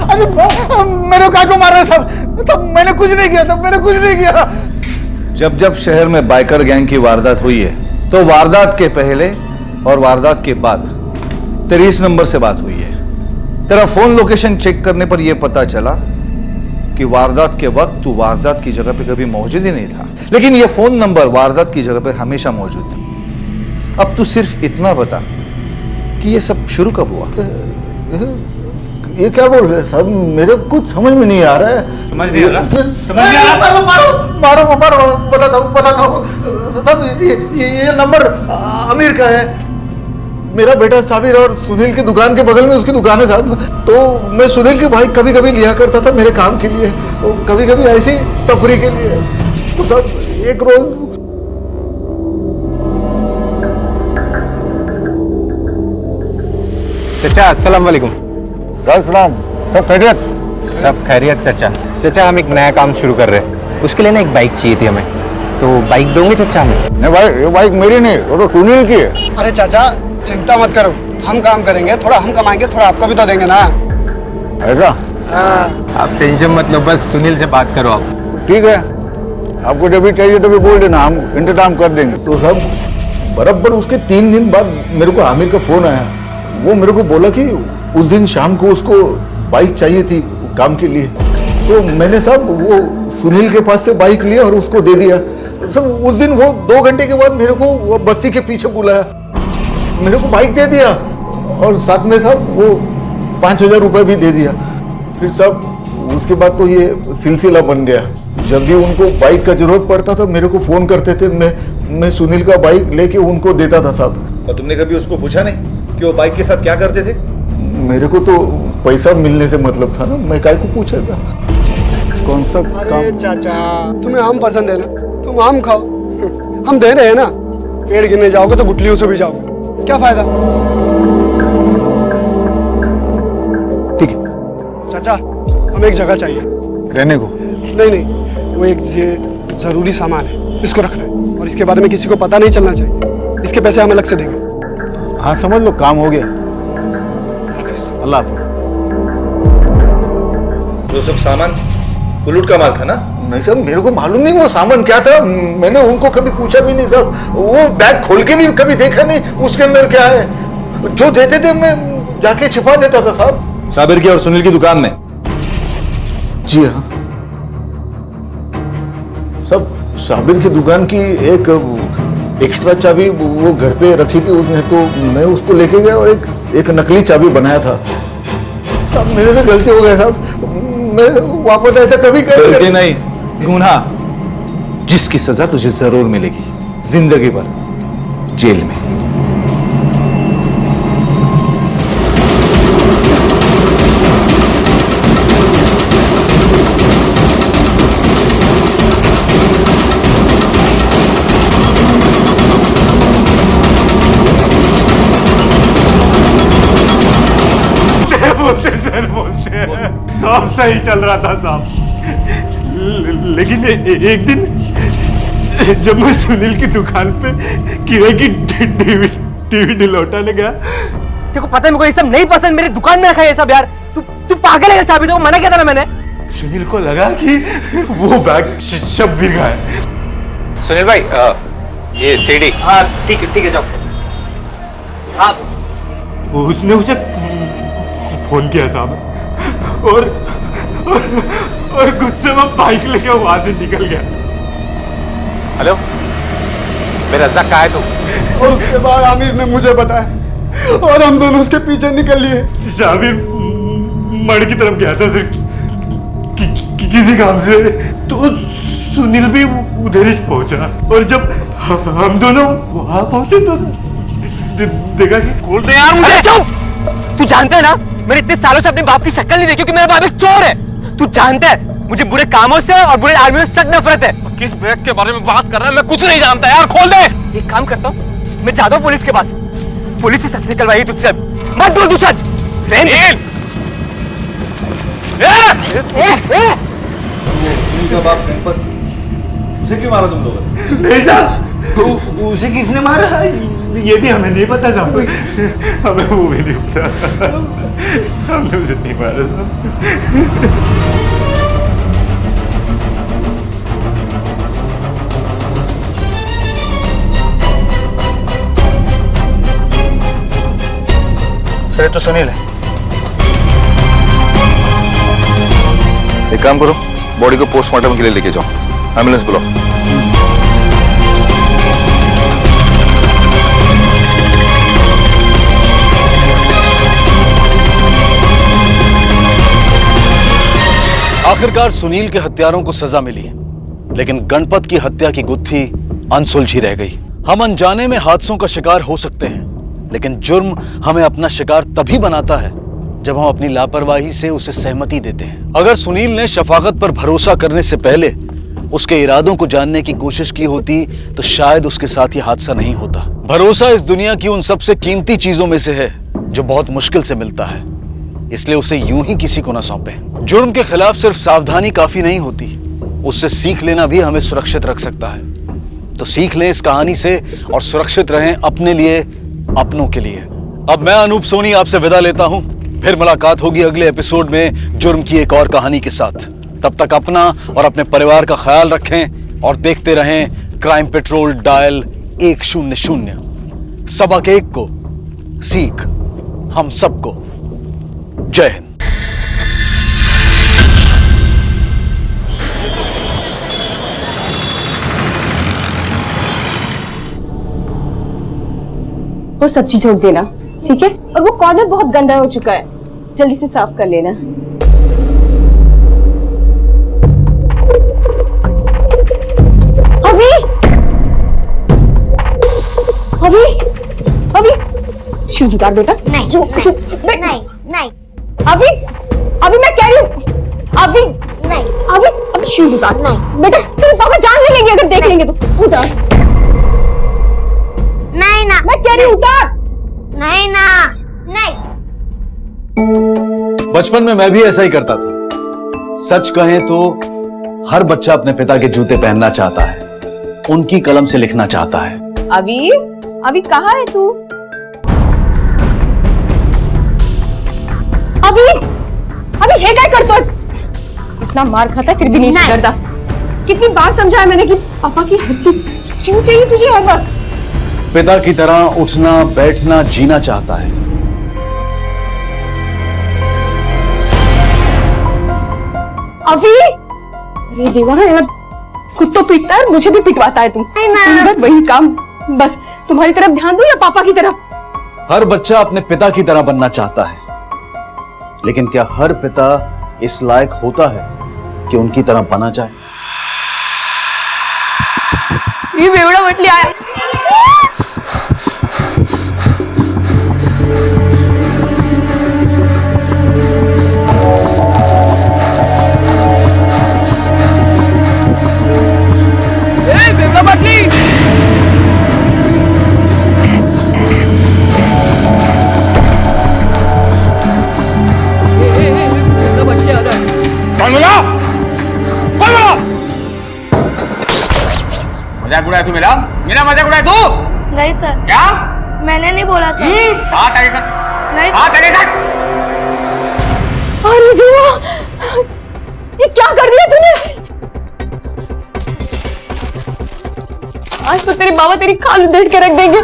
अरे मेरे काय को मार रहे सब? तब मैंने कुछ नहीं किया, तब मैंने कुछ नहीं किया। जब जब शहर में बाइकर गैंग की वारदात हुई है तो वारदात के पहले और वारदात के बाद तेरी इस नंबर से बात हुई है। तेरा फोन लोकेशन चेक करने पर यह पता चला कि वारदात के वक्त तू वारदात की जगह पे कभी मौजूद ही नहीं था, लेकिन यह फोन नंबर वारदात की जगह पे हमेशा मौजूद था। अब तू सिर्फ इतना बता कि यह सब शुरू कब हुआ? ये क्या बोल रहे हैं साहब? मेरे कुछ समझ में नहीं आ रहा है। समझ नहीं आ रहा? समझ नहीं आ रहा? मारो, बताता हूँ साहब। ये नंबर आमिर का है। मेरा बेटा साबिर और सुनील की दुकान के बगल में उसकी दुकान है साहब। तो मैं सुनील की बाइक कभी कभी लिया करता था मेरे काम के लिए, कभी कभी ऐसी तफरी के लिए। तो साहब एक रोज चाचा, अस्सलाम वालेकुम। प्रणाम। सब खैरियत? सब खैरियत चाचा। चाचा, हम एक नया काम शुरू कर रहे हैं, उसके लिए ना एक बाइक चाहिए थी हमें, तो बाइक दोगे चाचा हमें? नहीं भाई, ये बाइक मेरी नहीं, वो तो सुनील की है। अरे चाचा चिंता मत करो, हम काम करेंगे, थोड़ा हम कमाएंगे, थोड़ा आपको भी तो देंगे ना। ऐसा? आप टेंशन मत लो, बस सुनील से बात करो आप। ठीक है, आपको जब भी चाहिए तभी बोल देना, हम इंतजाम कर देंगे। तो सब बराबर उसके 3 दिन बाद मेरे को आमिर का फोन आया। वो मेरे को बोला कि उस दिन शाम को उसको बाइक चाहिए थी काम के लिए। तो मैंने साहब वो सुनील के पास से बाइक लिया और उसको दे दिया। सब उस दिन वो 2 घंटे के बाद मेरे को वो बस्ती के पीछे बुलाया, मेरे को बाइक दे दिया और साथ में साहब वो 5,000 रुपये भी दे दिया। फिर सब उसके बाद तो ये सिलसिला बन गया। जब भी उनको बाइक का जरूरत पड़ता था मेरे को फोन करते थे, मैं सुनील का बाइक लेके उनको देता था साहब। और तुमने कभी उसको पूछा नहीं कि वो बाइक के साथ क्या करते थे? मेरे को तो पैसा मिलने से मतलब था ना, मैं काय को पूछा था कौन सा काम। चाचा तुम्हें आम पसंद है ना, तुम आम खाओ, हम दे रहे हैं ना। पेड़ गिरने जाओगे तो गुटलियों से भी जाओगे, क्या फायदा। ठीक है चाचा, हमें एक जगह चाहिए रहने को। नहीं, वो एक जरूरी सामान है, इसको रखना है और इसके बारे में किसी को पता नहीं चलना चाहिए। इसके पैसे हम अलग से देंगे। हाँ समझ लो, काम हो गया। अल्लाह हाफिज। जो सब सामान वो लूट का माल था ना? नहीं साहब, मेरे को मालूम नहीं वो सामान क्या था, मैंने उनको कभी पूछा भी नहीं साहब, वो बैग खोल के भी कभी देखा नहीं उसके अंदर क्या है, जो देते थे मैं जाके छिपा देता था साहब। साबिर की और सुनील की दुकान में? जी हाँ सब, साबिर की दुकान की एक एक्स्ट्रा चाबी वो घर पे रखी थी उसने, तो मैं उसको लेके गया और एक नकली चाबी बनाया था साहब। मेरे से गलती हो गई साहब, मैं वापस ऐसा कभी गलती नहीं, गुनाह, जिसकी सजा तुझे जरूर मिलेगी, जिंदगी भर जेल में। सब सही चल रहा था साहब, लेकिन एक दिन जब मैं सुनील की दुकान पे किराए की टीवी लौटाने गया। तेरे को पता है मेरे को ये सब नहीं पसंद, मेरी दुकान में रखा है ये सब यार। तू पागल है साबिर, को मना किया था ना मैंने। सुनील को लगा कि वो बैग शब्बीर का है। सुनील भाई ये सीडी। हाँ ठीक है जाओ। आप उसने मुझे फोन किया साहब, और गुस्से में बाइक लेके वहां से निकल गया। हेलो मेरा रज़ाक कहाँ है तू? और उसके बाद आमिर ने मुझे बताया और हम दोनों उसके पीछे निकल लिए। शाबिर मड़ की तरफ गया था सिर्फ किसी काम से, तो सुनील भी उधर ही पहुंचा, और जब हम दोनों वहां पहुंचे तो देखा कि खोल दे यार मुझे। चुप! तू जानता है ना मैंने इतने सालों से अपने बाप की शक्ल नहीं देखी क्योंकि मेरा बाप एक चोर है। तू जानता है मुझे बुरे कामों से और बुरे आदमियों से सख्त नफरत है। किस बैग के बारे में बात कर रहा है, मैं कुछ नहीं जानता यार, खोल दे। एक काम करता हूँ, मैं जाता हूँ पुलिस के पास, पुलिस से सच निकलवाएगी तुझसे। मत बोल तू सच। उनका बाप गणपत, उसे क्यों मारा तुम लोगों ने? नहीं साहब, उसे किसने मारा ये भी हमें नहीं पता साहब, हमें वो भी नहीं पता, हमने उसे नहीं मारा साहब। सर तो सुनील है। एक काम करो, बॉडी को पोस्टमार्टम के लिए लेके जाओ, एम्बुलेंस बुलाओ। आखिरकार सुनील के हत्यारों को सजा मिली, लेकिन गणपत की हत्या की गुत्थी अनसुलझी रह गई। हम अनजाने में हादसों का शिकार हो सकते हैं, लेकिन जुर्म हमें अपना शिकार तभी बनाता है जब हम अपनी लापरवाही से उसे सहमति देते हैं। अगर सुनील ने शफाकत पर भरोसा करने से पहले उसके इरादों को जानने की कोशिश की होती तो शायद उसके साथ ये हादसा नहीं होता। भरोसा इस दुनिया की उन सबसे कीमती चीजों में से है जो बहुत मुश्किल से मिलता है, इसलिए उसे यूं ही किसी को ना सौंपें। जुर्म के खिलाफ सिर्फ सावधानी काफी नहीं होती, उससे सीख लेना भी हमें सुरक्षित रख सकता है। तो सीख लें इस कहानी से और सुरक्षित रहें अपने लिए, अपनों के लिए। अब मैं अनूप सोनी आपसे विदा लेता हूं, फिर मुलाकात होगी अगले एपिसोड में जुर्म की एक और कहानी के साथ। तब तक अपना और अपने परिवार का ख्याल रखें और देखते रहें क्राइम पेट्रोल डायल 100। सबक एक को, सीख हम सबको। जय हिंद। वो सब्जी छोड़ देना, ठीक है? और वो कॉर्नर बहुत गंदा हो चुका है, जल्दी से साफ कर लेना। अभी अभी अभी शूज उतार बेटा। नहीं नहीं अभी अभी मैं कह रही हूँ, अभी नहीं, अभी शूज उतार। नहीं बेटा, तेरे पापा जान ले लेंगे अगर देख लेंगे तो। उतार। नहीं ना, मैं कह रही हूँ उतार। नहीं ना, नहीं। बचपन में मैं भी ऐसा ही करता था। सच कहें तो हर बच्चा अपने पिता के जूते पहनना चाहता है, उनकी कलम से लिखना चाहता है। अभी कहाँ है तू? अभी अभी ये क्या करते हो? इतना मार खाता है फिर भी नहीं सुधरता। कितनी बार समझाया मैंने कि पापा की हर चीज क्यों चाहिए तुझे हर वक्त? पिता की तरह उठना बैठना जीना चाहता है। अभी ये दीवाना है, खुद तो पीटता है, मुझे भी पिटवाता है। तुम वही काम, बस तुम्हारी तरफ ध्यान दो या पापा की तरफ? हर बच्चा अपने पिता की तरह बनना चाहता है, लेकिन क्या हर पिता इस लायक होता है कि उनकी तरह बना जाए? ये बेवड़ा मटली आया। बेवड़ा मटली। कौन बोला? कौन बोला? मजाक उड़ाया तू मेरा मजाक उड़ाया तू? नहीं सर। क्या? मैंने नहीं बोला सर। हाथ आगे कर। नहीं हाथ आगे कर। अरे देवा, ये क्या कर दिया तूने? आज तो तेरे बाबा तेरी खाल उधेड़ के रख देंगे।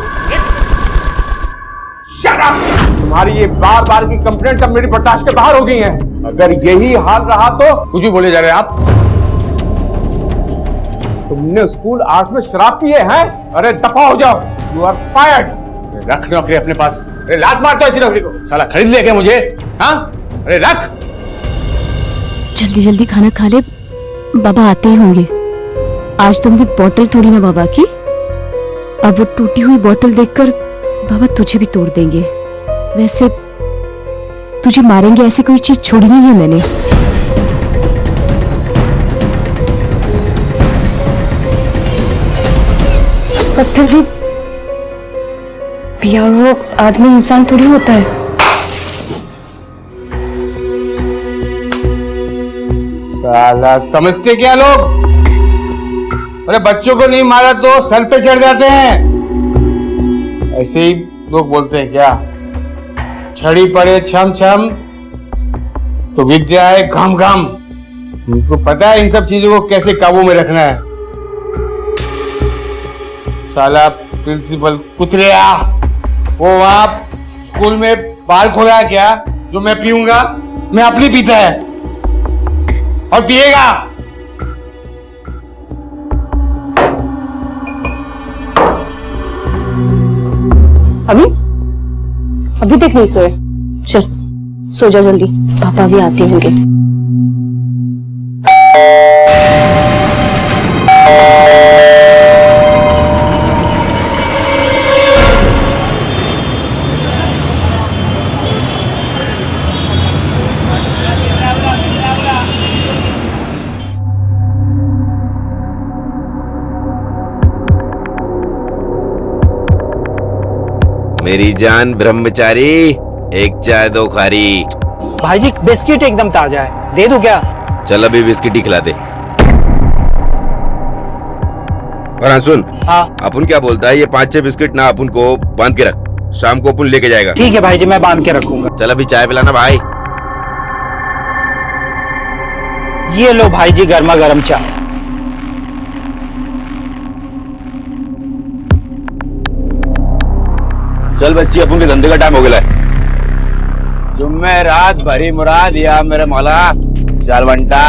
तुम्हारी ये बार बार की कंप्लेंट अब मेरी बर्दाश्त के बाहर हो गई है। अगर यही हाल रहा तो कुछ भी बोले जा रहे हैं आप। तुमने स्कूल आवर्स में शराब पिए हैं? अरे दफा हो जाओ, यू आर फायर्ड। रख नौकरी अपने पास। अरे लात मारता ऐसी नौकरी को, साला खरीद ले क्या मुझे? हाँ अरे रख। जल्दी जल्दी खाना खा ले, बाबा आते ही होंगे। आज तुमने बोतल तोड़ी ना बाबा की, अब वो टूटी हुई बोतल देखकर बाबा तुझे भी तोड़ देंगे। वैसे तुझे मारेंगे ऐसी कोई चीज छोड़ी नहीं है मैंने। पत्थर भी पिया वो आदमी इंसान थोड़ी होता है। साला समझते क्या लोग? अरे बच्चों को नहीं मारा तो सर पे चढ़ जाते हैं, ऐसे ही लोग बोलते हैं क्या? छड़ी पड़े छम छम तो विद्या है घम घम। उनको पता है इन सब चीजों को कैसे काबू में रखना है। साला प्रिंसिपल कुतरिया, वो वहां स्कूल में बाल खोला है क्या जो मैं पीऊंगा? मैं अपनी पीता है और पिएगा। अभी तक नहीं सोए? चल सो जा जल्दी, पापा भी आते होंगे। मेरी जान ब्रह्मचारी, एक चाय दो खारी। भाई जी बिस्किट एकदम ताजा है, दे दूं क्या? चल अभी बिस्किट ही खिला दे। और हाँ सुन, अपन क्या बोलता है, ये 5-6 बिस्किट ना अपन को बांध के रख, शाम को अपन लेके जाएगा। ठीक है भाई जी, मैं बांध के रखूंगा। चल अभी चाय पिलाना भाई। ये लो भाई जी गर्मा गर्म चाय। चल बच्ची, अपन के धंधे का टाइम हो गया है। जुम्मे रात भरी मुराद या मेरे मौला, चल बंटा।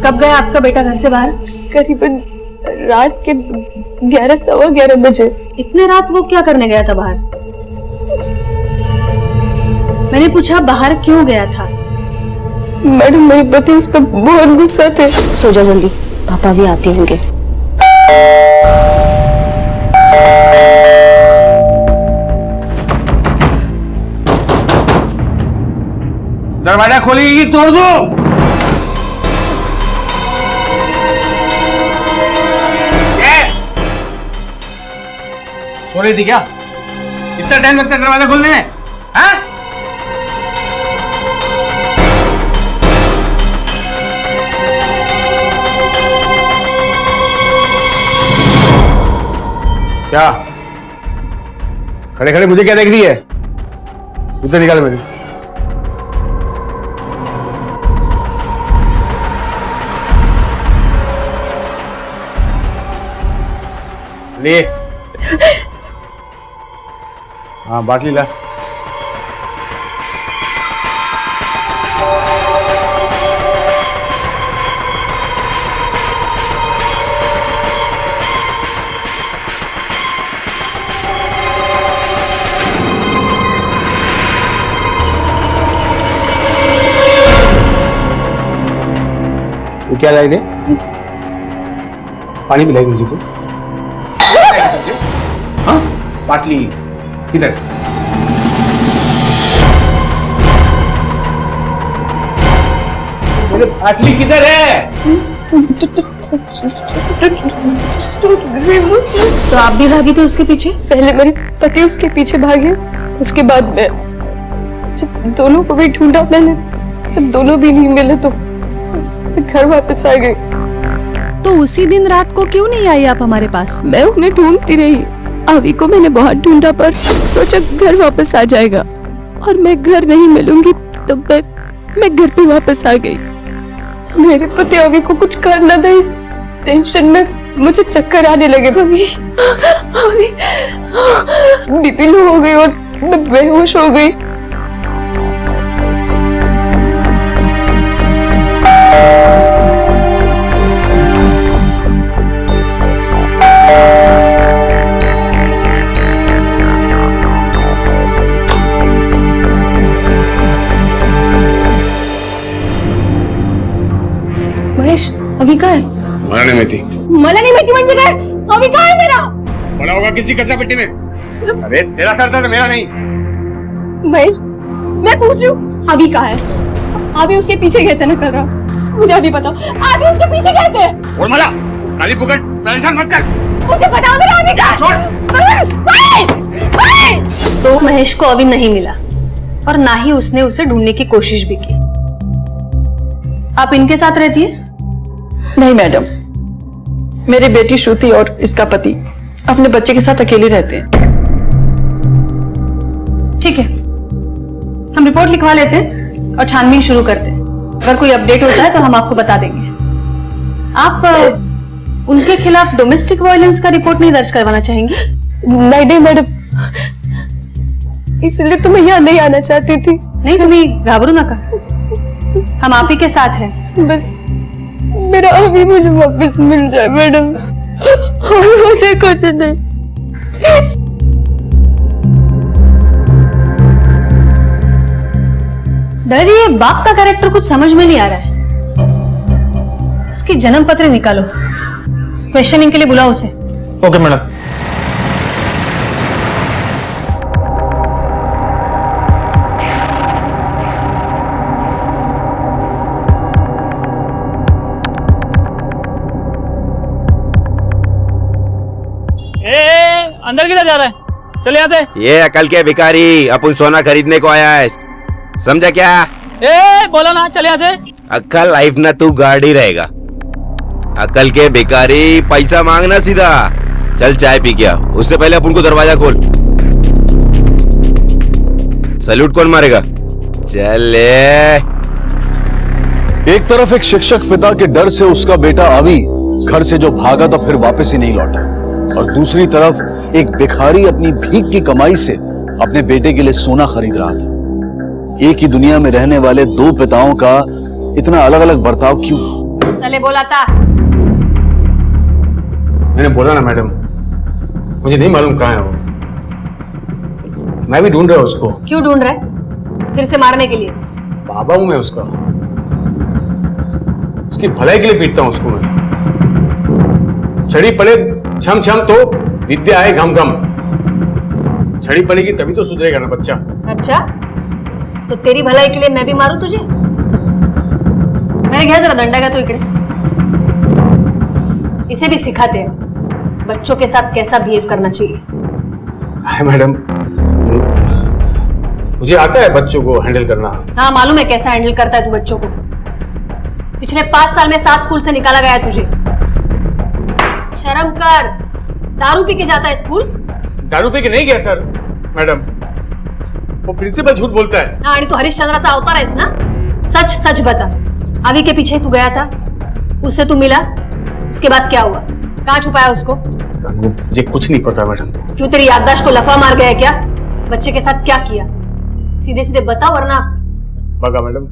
कब गया आपका बेटा घर से बाहर? करीबन रात के 11 सवा 11 बजे। इतने रात वो क्या करने गया था बाहर? मैंने पूछा बाहर क्यों गया था? मैडम मेरे पति उस पर बहुत गुस्सा थे। सो जा जल्दी, पापा भी आते होंगे। दरवाजा खोलेगी तोड़ दो। सो रही थी क्या? इतना टाइम लगता है दरवाजा खोलने में? हाँ? क्या खड़े खड़े मुझे क्या देख रही है? उधर निकाल मेरी। ले हाँ बाटली ला। तो क्या लाएंगे? पानी पिलाएगी मुझे तो? हाँ बाटली किधर? मेरे बाटली किधर है? तो आप भी भागी थे उसके पीछे? पहले मेरे पति उसके पीछे भागे, उसके बाद मैं। जब दोनों को भी ढूंढा मैंने, जब दोनों भी नहीं मिले तो मैं घर वापस आ गई। तो उसी दिन रात को क्यों नहीं आई आप हमारे पास? मैं उन्हें ढूंढती रही। आवी को मैंने बहुत ढूंढा पर सोचा घर वापस आ जाएगा, और मैं घर नहीं मिलूंगी तो मैं घर पे वापस आ गई। मेरे पति आवी को कुछ करना था, इस टेंशन में मुझे चक्कर आने लगे। आवी बीपी लो हो गई और मैं बेहोश हो गई। महेश, अभी कहाँ है? मरने में थी। मला नहीं माहिती म्हणजे काय? अभी कहाँ है मेरा? पड़ा होगा किसी कचरा पेटी में। अरे तेरा सर था मेरा नहीं। महेश, मैं पूछ रही हूँ अभी कहाँ है? अभी उसके पीछे गए थे ना कल रात। मुझे अभी बताओ, अभी उसके पीछे गए थे? और मला काली पुकट परेशान मत कर। मुझे बताओ मेरा अभी कहाँ है? महेश! तो महेश को अभी नहीं मिला और ना ही उसने उसे ढूंढने की कोशिश भी की। आप इनके साथ रहती है? नहीं मैडम, मेरी बेटी श्रुति और इसका पति अपने बच्चे के साथ अकेले रहते हैं। ठीक है, हम रिपोर्ट लिखवा लेते हैं और छानबीन शुरू करते हैं। अगर कोई अपडेट होता है तो हम आपको बता देंगे। आप उनके खिलाफ डोमेस्टिक वायलेंस का रिपोर्ट नहीं दर्ज करवाना चाहेंगी? नहीं मैडम, इसलिए तो मैं यहाँ नहीं आना चाहती थी। नहीं, तुम्हें घाबरू ना कर, हम आप ही के साथ हैं। बस मेरा अभी मुझे वापस मिल जाए मैडम, और मुझे कुछ नहीं। दादी, ये बाप का कैरेक्टर कुछ समझ में नहीं आ रहा है। इसकी जन्म पत्र निकालो, क्वेश्चनिंग के लिए बुलाओ उसे। Okay madam. अंदर किधर जा रहा है? चल यहाँ से। ये अकल के भिखारी अपन सोना खरीदने को आया है, समझा क्या? ए बोला ना, चल यहाँ से। अक्कल लाइफ ना तू गाड़ी रहेगा। अकल के भिखारी, पैसा मांगना सीधा। चल चाय पी के आ, उससे पहले अपन को दरवाजा खोल। सैल्यूट कौन मारेगा? चल एक तरफ एक शिक्षक पिता के डर से उसका बेटा आवी घर से जो भागा तो फिर वापस ही नहीं लौटा, और दूसरी तरफ एक भिखारी अपनी भीख की कमाई से अपने बेटे के लिए सोना खरीद रहा था। एक ही दुनिया में रहने वाले दो पिताओं का इतना अलग अलग बर्ताव क्यों? चले बोला था। मैंने बोला ना मैडम, मुझे नहीं मालूम कहाँ है वो। मैं भी ढूंढ रहा हूँ उसको। क्यों ढूंढ रहा है? फिर से मारने के लिए? बाबा हूं मैं उसका, उसकी भलाई के लिए पीटता हूं उसको मैं। छड़ी पड़े छम छम तो विद्या आए घम घम। छड़ी पड़ेगी तभी तो सुधरेगा ना बच्चा। अच्छा, तो तेरी भलाई के लिए मैं भी मारूं तुझे? मैंने घ्या जरा दंडा का तो इकडे। इसे भी सिखाते हैं बच्चों के साथ कैसा बिहेव करना चाहिए। हाय मैडम, मुझे आता है बच्चों को हैंडल करना। हाँ मालूम है कैसा हैंडल करता है तू बच्चों को। पिछले 5 साल में 7 स्कूल से निकाला गया तुझे। शर्म कर। दारू पी के जाता है स्कूल? दारू पी के नहीं गया सर मैडम, वो प्रिंसिपल झूठ बोलता है। हाँ, आणि तू हरिश्चंद्राचा अवतार आहेस ना? सच सच बता, अभी के पीछे तू गया था, उससे तू मिला, उसके बाद क्या हुआ? कहाँ छुपाया उसको? मुझे कुछ नहीं पता मैडम। क्यों, तेरी याददाश्त को लकवा मार गया है क्या? बच्चे के साथ क्या किया? सीधे सीधे बता, वरना। बगा मैडम,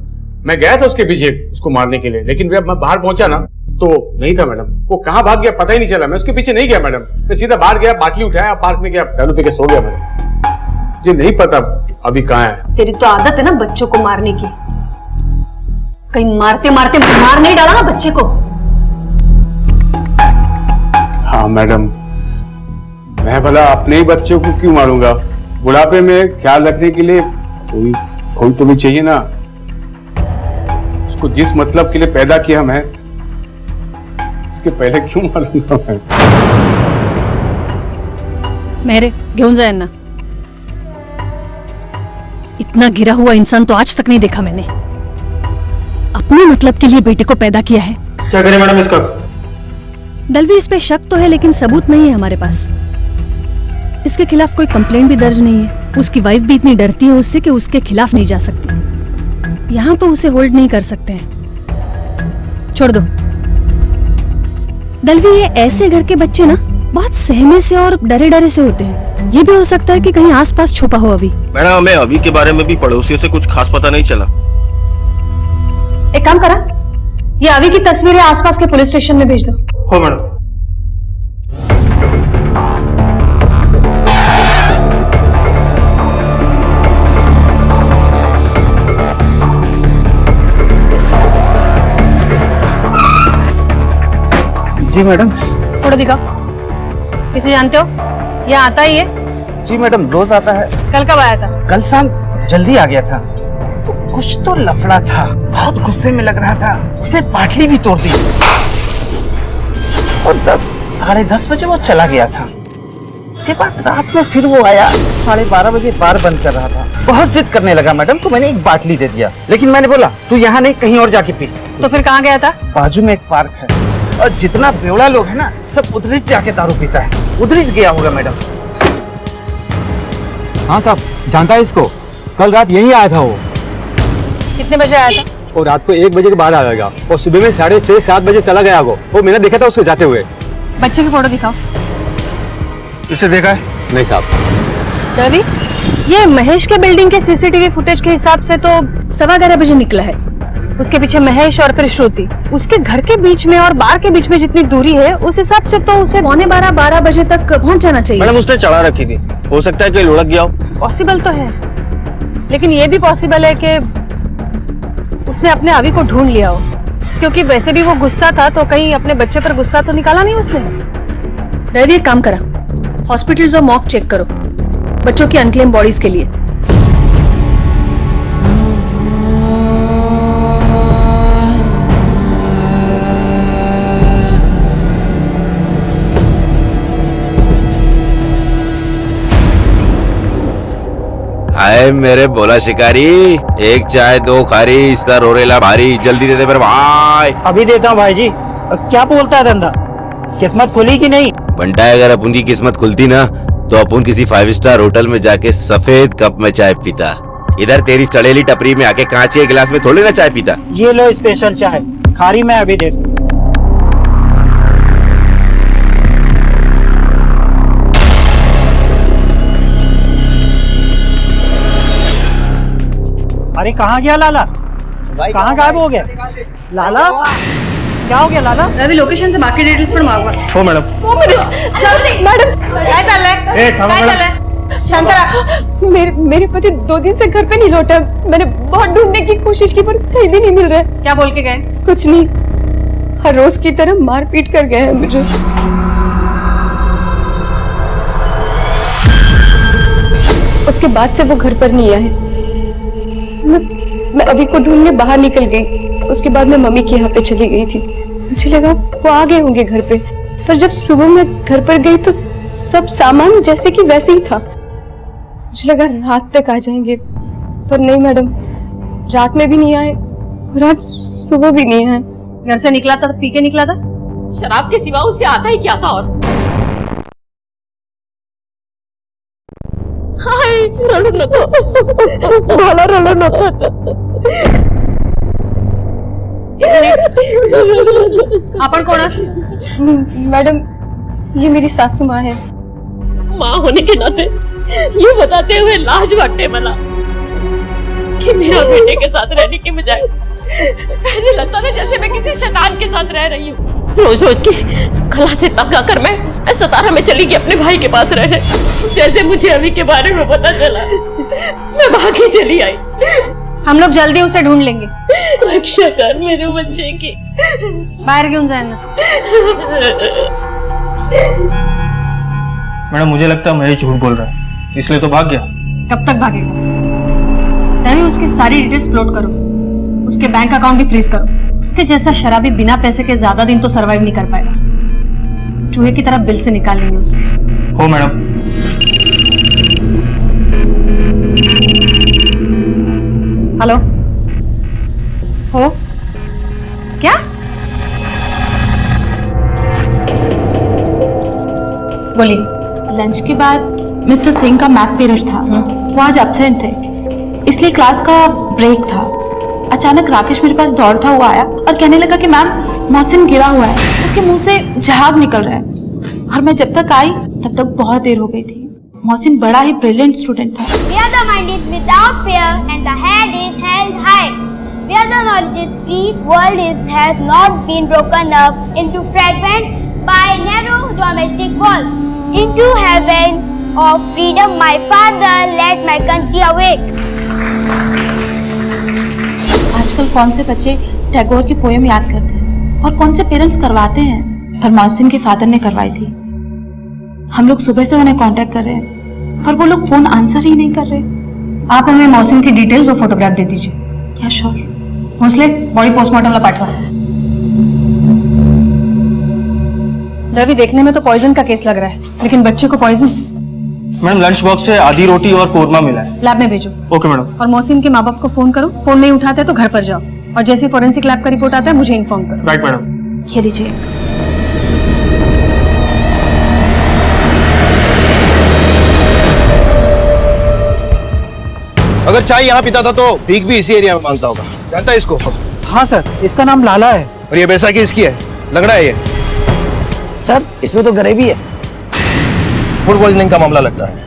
मैं गया था उसके पीछे उसको मारने के लिए, लेकिन जब मैं बाहर पहुंचा ना तो नहीं था मैडम। वो कहाँ भाग गया पता ही नहीं चला। मैं उसके पीछे नहीं गया मैडम, मैं सीधा बाहर गया, बाटली उठाया, पार्क में गया, दारू पी के सो गया मैडम। मुझे नहीं पता अभी कहाँ है। तेरी तो आदत है ना बच्चों को मारने की। कहीं मारते मारते मार नहीं डाला ना बच्चे को? हाँ मैडम, मैं भला अपने ही बच्चों को क्यों मारूंगा? बुढ़ापे में ख्याल रखने के लिए कोई तो भी चाहिए ना। उसको जिस मतलब के लिए पैदा किया मैं, उसके पहले क्यों मारूंगा मैं? मेरे घेऊन जाए ना। इतना गिरा हुआ इंसान तो आज तक नहीं देखा मैंने। अपने मतलब के लिए बेटे को पैदा किया है। क्या करें मैडम इसका? दलवी, इस पे शक तो है लेकिन सबूत नहीं है हमारे पास। इसके खिलाफ कोई कंप्लेंट भी दर्ज नहीं है। उसकी वाइफ भी इतनी डरती है उससे कि उसके खिलाफ नहीं जा सकती। यहाँ तो उसे होल्ड नहीं कर सकते हैं। छोड़ दो दलवी, ये ऐसे घर के बच्चे ना बहुत सहमे से और डरे डरे से होते हैं। ये भी हो सकता है कि कहीं आसपास छुपा हो अभी। मैडम, हमें अभी के बारे में भी पड़ोसियों से कुछ खास पता नहीं चला। एक काम करा, ये अभी की तस्वीरें आसपास के पुलिस स्टेशन में भेज दो। हो मैडम। जी मैडम। फोटो दिखाओ। इसे जानते हो? ये आता ही है? जी मैडम, रोज आता है। कल कब आया था? कल शाम जल्दी आ गया था। तो कुछ तो लफड़ा था, बहुत गुस्से में लग रहा था, उसने पाटली भी तोड़ दी और 10-10:30 बजे वो चला गया था। उसके बाद रात में फिर वो आया, 12:30 बजे बार बंद कर रहा था। बहुत जिद करने लगा मैडम, तो मैंने एक बाटली दे दिया, लेकिन मैंने बोला तू यहाँ नहीं कहीं और जाके पी। तो फिर कहाँ गया था? बाजू में एक पार्क है और जितना बेवड़ा लोग है ना सब उधर ही जाके दारू पीता है, उधर ही गया होगा मैडम। हाँ साहब, जानता है इसको, कल रात यहीं आया था वो। कितने बजे आया था? और रात को 1 बजे के बाद आएगा और सुबह में 6:30-7 बजे चला गया वो मैंने देखा था उसको जाते हुए। बच्चे की फोटो दिखाओ। इसे देखा है? नहीं साहब। रवि, ये महेश के बिल्डिंग के सीसीटीवी फुटेज के हिसाब से तो 11:15 बजे निकला है। उसके पीछे महेश और फिर श्रुति। उसके घर के बीच में और बार के बीच में जितनी दूरी है उस हिसाब से तो उसे 11:45-12 बजे तक पहुंच जाना चाहिए। मैडम, उसने चढ़ा रखी थी, हो सकता है कि लुढ़क गया हो। पॉसिबल तो है, लेकिन ये भी पॉसिबल है कि उसने अपने अभी को ढूंढ लिया हो, क्योंकि वैसे भी वो गुस्सा था तो कहीं अपने बच्चे पर गुस्सा तो निकाला नहीं उसने। रवि, एक काम करा, हॉस्पिटल्स और मॉक चेक करो बच्चों की अनक्लेम बॉडीज के लिए। आए मेरे बोला शिकारी, एक चाय 2 खारी, इसका रोरेला भारी, जल्दी दे दे मेरे भाई। अभी देता हूँ भाई जी। क्या बोलता है धंधा, किस्मत खुली कि नहीं? बंटा, अगर अपन की किस्मत खुलती ना तो अपन किसी 5 स्टार होटल में जाके सफेद कप में चाय पीता। इधर तेरी सड़ेली टपरी में आके कांच के गिलास में थोड़ी ना चाय पीता। ये लो स्पेशल चाय, खारी मैं अभी दे दूं। अरे कहाँ गया लाला? कहाँ गायब हो गया लाला? क्या हो गया लाला? रवि, लोकेशन से बाकी डिटेल्स पण मागवा। हो मैडम। मैडम, काय चाललंय? काय चाललंय? शांत रहा। मेरे पति 2 दिन से घर पे नहीं लौटा। मैंने बहुत ढूंढने की कोशिश की पर कहीं भी नहीं मिल रहा है। क्या बोल के गए? कुछ नहीं, हर रोज की तरह मार पीट कर गए हैं मुझे। उसके बाद से वो घर पर नहीं आए। मैं अभी को ढूंढने बाहर निकल गई। उसके बाद मैं मम्मी के यहाँ पे चली गई थी। मुझे लगा वो आ गए होंगे घर पे, पर जब सुबह मैं घर पर गई तो सब सामान जैसे कि वैसे ही था। मुझे लगा रात तक आ जाएंगे, पर नहीं मैडम, रात में भी नहीं आए और आज सुबह भी नहीं आए। घर से निकला था तो पी के निकला था? शराब के सिवा उसे आता ही क्या था? और हाय रडू नको मला रडू नको आपण कोण आहात? मैडम ये मेरी सासू माँ है। माँ होने के नाते ये बताते हुए लाज बांटे मला कि मेरा बेटे के साथ रहने के बजाय ऐसे लगता था जैसे मैं किसी शैतान के साथ रह रही हूँ। रोज रोज की कला से तंग आकर मैं सतारा में चली गई अपने भाई के पास रहने। जैसे मुझे अभी के बारे में पता चला मैं भागी चली आई। हम लोग जल्दी उसे ढूंढ लेंगे। रक्षा कर मेरे बच्चे की। बाहर क्यों जाना? मैडम मुझे लगता है महेश झूठ बोल रहा है, इसलिए तो भाग गया। कब तक भागेगा? पहले उसकी सारी डिटेल्स अपलोड करो, उसके बैंक अकाउंट भी फ्रीज करो। उसके जैसा शराबी बिना पैसे के ज्यादा दिन तो सरवाइव नहीं कर पाएगा। चूहे की तरह बिल से निकाल लेंगे उसे। हो मैडम। हेलो, हो क्या? बोलिए। लंच के बाद मिस्टर सिंह का मैथ पीरियड था, वो आज एब्सेंट थे, इसलिए क्लास का ब्रेक था। अचानक राकेश मेरे पास दौड़ता हुआ आया और कहने लगा कि मैम मोहसिन गिरा हुआ है, उसके मुंह से झाग निकल रहा है। और मैं जब तक आई तब तक बहुत देर हो गई थी। मोहसिन बड़ा ही ब्रिलियंट स्टूडेंट था। Where the mind is without fear and the head is held high, where the knowledge is free, world has not been broken up into fragments by narrow domestic walls. Into heaven of freedom, my father led my country awake. आजकल कौन से बच्चे टैगोर की poem याद करते हैं और कौन से पेरेंट्स करवाते हैं, पर मोहसिन के फादर ने करवाई थी। हम लोग सुबह से उन्हें कांटेक्ट कर रहे हैं पर वो लोग फोन आंसर ही नहीं कर रहे। आप हमें मोहसिन की डिटेल्स और फोटोग्राफ दे दीजिए। क्या श्योर? भोसले बॉडी पोस्टमार्टम ला पाठवा। रवि, देखने में तो पॉइजन का केस लग रहा है, लेकिन बच्चे को पॉइजन? मैडम लंच बॉक्स से आधी रोटी और कोरमा मिला है। लैब में भेजो। Okay madam. और मोहसिन के माँ बाप को फोन करो, फोन नहीं उठाते तो घर पर जाओ और जैसे फोरेंसिक लैब का रिपोर्ट आता है मुझे इन्फॉर्म करो। Right madam. ये लीजिए। अगर चाय यहाँ पीता था तो भीख भी इसी एरिया में मांगता होगा। जानता है इसको? हाँ सर, इसका नाम लाला है। और ये बैसाखी इसकी है, लंगड़ा है ये। सर इसमें तो गरीबी है। फूड पॉइजनिंग का मामला लगता है।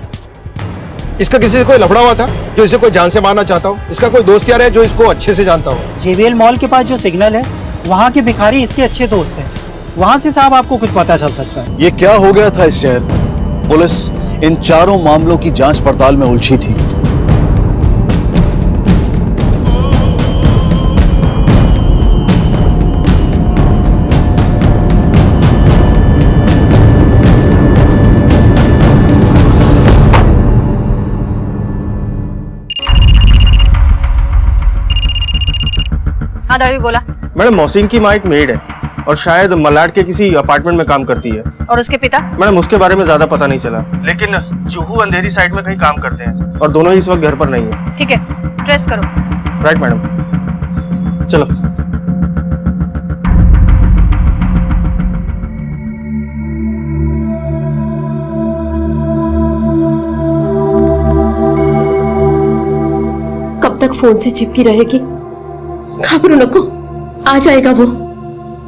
इसका किसी से कोई लफड़ा हुआ था जो इसे कोई जान से मारना चाहता हो? इसका कोई दोस्त यार है जो इसको अच्छे से जानता हो? JBL मॉल के पास जो सिग्नल है वहाँ के भिखारी इसके अच्छे दोस्त हैं। वहाँ से साहब आपको कुछ पता चल सकता है। ये क्या हो गया था इस शहर में? पुलिस इन चारों मामलों की जांच पड़ताल में उलझी थी। हाँ दड़वी बोला। मैडम मोहसिन की माँ एक मेड है और शायद मलाड के किसी अपार्टमेंट में काम करती है। और उसके पिता? मैडम उसके बारे में ज्यादा पता नहीं चला, लेकिन जुहू अंधेरी साइड में कहीं काम करते हैं और दोनों ही इस वक्त घर पर नहीं है। ठीक है, ट्रेस करो। राइट मैडम, चलो। कब तक फोन से चिपकी रहेगी? घबरो नको, आ जाएगा वो।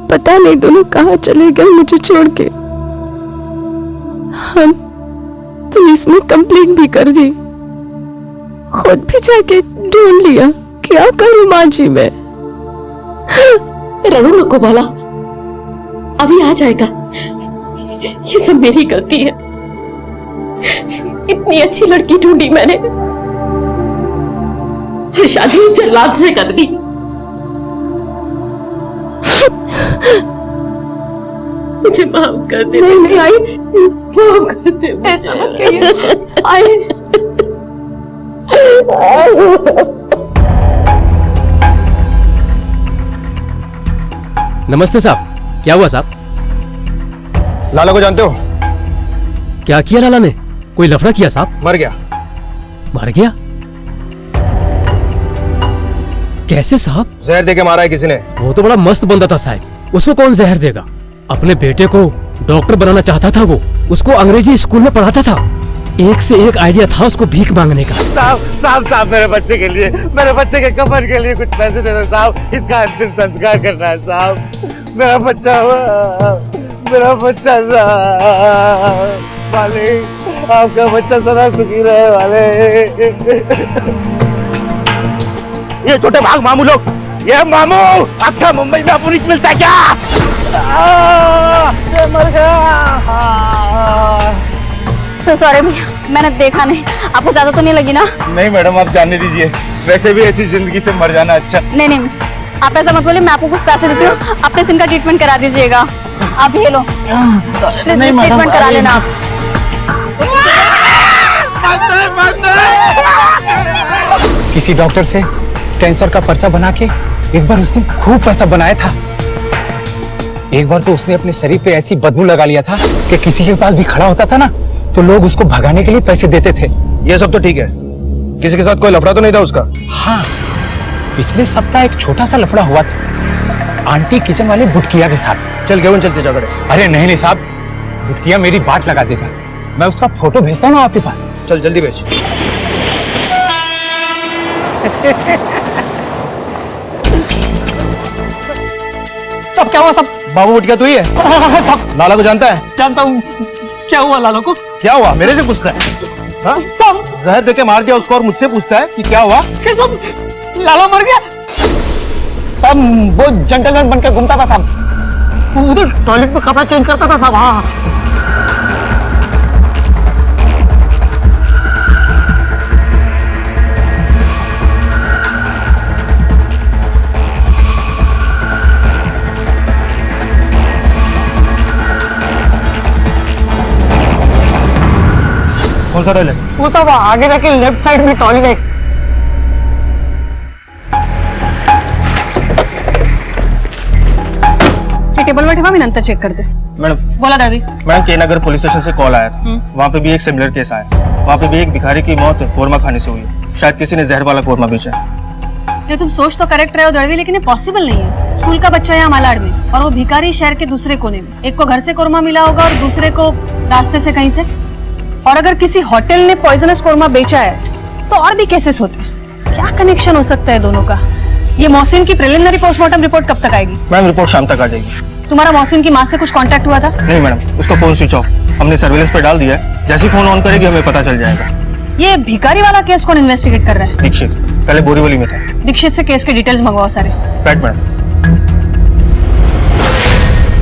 पता नहीं दोनों कहाँ चले गए मुझे छोड़ के। हम पुलिस में कंप्लेंट भी कर दी, खुद भी जाके ढूंढ लिया। क्या करूं माँ जी मैं? रणु नको बोला, अभी आ जाएगा। ये सब मेरी गलती है। इतनी अच्छी लड़की ढूंढी मैंने और शादी जल्लाद से कर दी। मुझे माफ कर दे। नहीं आई, माफ कर दे। ऐसा मत कहिए। आई नमस्ते साहब, क्या हुआ साहब? लाला को जानते हो? क्या किया लाला ने? कोई लफड़ा किया साहब? मर गया। मर गया? कैसे साहब? जहर देके मारा है किसी ने। वो तो बड़ा मस्त बंदा था साहब, उसको कौन जहर देगा? अपने बेटे को डॉक्टर बनाना चाहता था वो, उसको अंग्रेजी स्कूल में पढ़ाता था। एक से एक आइडिया था उसको भीख मांगने का। साहब साहब साहब, मेरे बच्चे के लिए, मेरे बच्चे के कफन के लिए कुछ पैसे दे दो साहब, इसका अंतिम संस्कार करना है साहब। मेरा बच्चा साहब, मालिक आपका बच्चा सदा सुखी रहे वाले। ये छोटे भाग मामू लोग, ये मामू आपका मुंबई में पुलिस मिलता है क्या? ये मर गया। सॉरी भैया, मैंने देखा नहीं। आपको ज्यादा तो नहीं लगी ना? नहीं मैडम, आप जाने दीजिए, वैसे भी ऐसी जिंदगी से मर जाना अच्छा। नहीं नहीं, आप ऐसा मत बोलिए, मैं आपको कुछ पैसे देती हूँ, अपने सिन का ट्रीटमेंट करा दीजिएगा। आप ये लो, ट्रीटमेंट करा लेना आप। किसी डॉक्टर से कैंसर का पर्चा बना के एक बार उसने खूब पैसा बनाया था। एक बार तो उसने अपने शरीर पे ऐसी बदबू लगा लिया था कि किसी के पास भी खड़ा होता था ना तो लोग उसको भगाने के लिए पैसे देते थे। ये सब तो ठीक है, किसी के साथ कोई लफड़ा तो नहीं था उसका? हाँ, पिछले सप्ताह एक छोटा सा लफड़ा हुआ था आंटी किचन वाले बुटकिया के साथ। चल केवन चलते झगड़े। अरे नहीं नहीं साहब, बुटकिया मेरी बात लगा देगा, मैं उसका फोटो भेजता हूँ आपके पास। चल जल्दी भेज। सब क्या हुआ? सब बाबू बुटकिया तू ही है? सब लाला को जानता है? जानता हूँ। क्या हुआ लाला को? क्या हुआ मेरे से पूछता है? हाँ? जहर देके मार दिया उसको और मुझसे पूछता है कि क्या हुआ? सब लाला मर गया? सब वो जेंटलमैन बनकर घूमता था साहब, उधर टॉयलेट में कपड़ा चेंज करता था साहब। हाँ कौन सा टॉयलेट? वो सब आगे जाके लेफ्ट साइड में टॉयलेट है। टेबल पर ठेवा, मैं नंतर चेक करते। मैडम बोला दर्वी। मैडम के नगर पुलिस स्टेशन से कॉल आया था, वहाँ पे भी एक सिमिलर केस आया। वहाँ पे भी एक भिखारी की मौत कोरमा खाने से हुई है। शायद किसी ने जहर वाला कोरमा बेचा है। जो तुम सोच तो करेक्ट रहे हो दर्वी, लेकिन ये पॉसिबल नहीं है। स्कूल का बच्चा है मालाड में और वो भिखारी शहर के दूसरे कोने में। एक को घर से कोरमा मिला होगा और दूसरे को रास्ते से कहीं से। और अगर किसी होटल ने पॉइजनस कोरमा बेचा है तो और भी केसेस होते हैं। क्या कनेक्शन हो सकता है दोनों का? ये मोहसिन की प्रिलिमिनरी पोस्टमार्टम रिपोर्ट कब तक आएगी? मैम रिपोर्ट शाम तक आ जाएगी। तुम्हारा मोहसिन की माँ से कुछ कांटेक्ट हुआ था? नहीं मैडम, उसका फोन स्विच ऑफ, हमने सर्विलेंस पे डाल दिया है। जैसे फोन ऑन करेगी हमें पता चल जाएगा। ये भिखारी वाला केस कौन इन्वेस्टिगेट कर रहा है? दीक्षित, पहले बोरीवली में था। दीक्षित से केस के डिटेल्स मंगवाओ सारे। Right madam.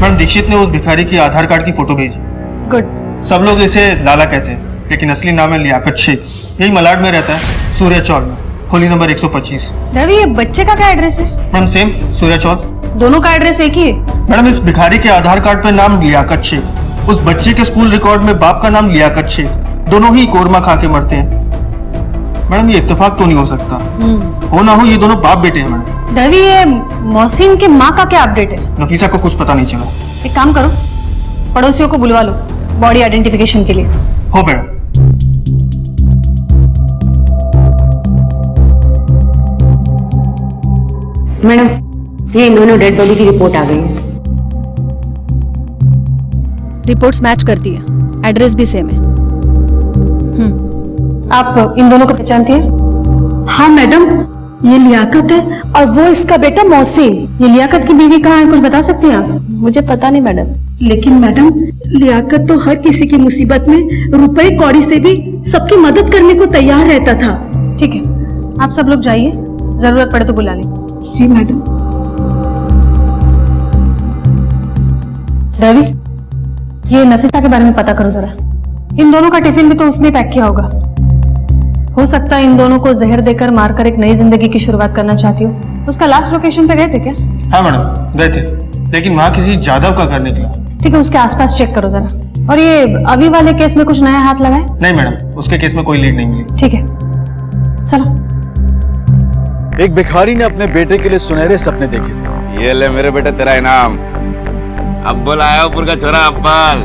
मैडम दीक्षित ने उस भिखारी की आधार कार्ड की फोटो भेजी। गुड। सब लोग इसे लाला कहते हैं, लेकिन असली नाम है लियाकत शेख। यही मलाड में रहता है, सूर्य चौल में, खोली नंबर 125। रवि, ये बच्चे का क्या एड्रेस है? मैम सेम, सूर्य चौल। दोनों का एड्रेस एक ही है? मैडम इस भिखारी के आधार कार्ड पे नाम लियाकत शेख, उस बच्चे के स्कूल रिकॉर्ड में बाप का नाम लियाकत शेख। दोनों ही कोरमा खा के मरते हैं। मैडम ये इत्तेफाक तो नहीं हो सकता, हो ना हो ये दोनों बाप बेटे हैं। मैडम रवि, ये मोहसिन के माँ का क्या अपडेट है? नफीसा को कुछ पता नहीं चला। एक काम करो, पड़ोसियों को बुलवा लो बॉडी आइडेंटिफिकेशन के लिए। हो मैडम। मैडम, ये इन दोनों डेड बॉडी की रिपोर्ट आ गई है। रिपोर्ट्स मैच करती है, एड्रेस भी सेम है। आप इन दोनों को पहचानती हैं? हाँ मैडम, ये लियाकत है और वो इसका बेटा मोहसिन। ये लियाकत की बीवी कहाँ है, कुछ बता सकती हैं आप? मुझे पता नहीं मैडम। लेकिन मैडम, लियाकत तो हर किसी की मुसीबत में रुपए कौड़ी से भी सबकी मदद करने को तैयार रहता था। ठीक है, आप सब लोग जाइए, जरूरत पड़े तो बुला लें। जी मैडम। रवि, ये नफीसा के बारे में पता करो जरा। इन दोनों का टिफिन भी तो उसने पैक किया होगा। हो सकता है इन दोनों को जहर देकर मारकर एक नई जिंदगी की शुरुआत करना चाहती हो। उसका लास्ट लोकेशन पे गए थे क्या? हाँ मैडम गए थे, लेकिन वहाँ किसी जादव का घर निकला। ठीक है, उसके आसपास चेक करो जरा। और ये अभी वाले केस में कुछ नया हाथ लगाए? नहीं मैडम, उसके केस में कोई लीड नहीं मिली। ठीक है, चलो। एक भिखारी ने अपने बेटे के लिए सुनहरे सपने देखे थे। ये ले मेरे बेटे तेरा इनाम। अब्बुल आयापुर का छोरा अब्बाल।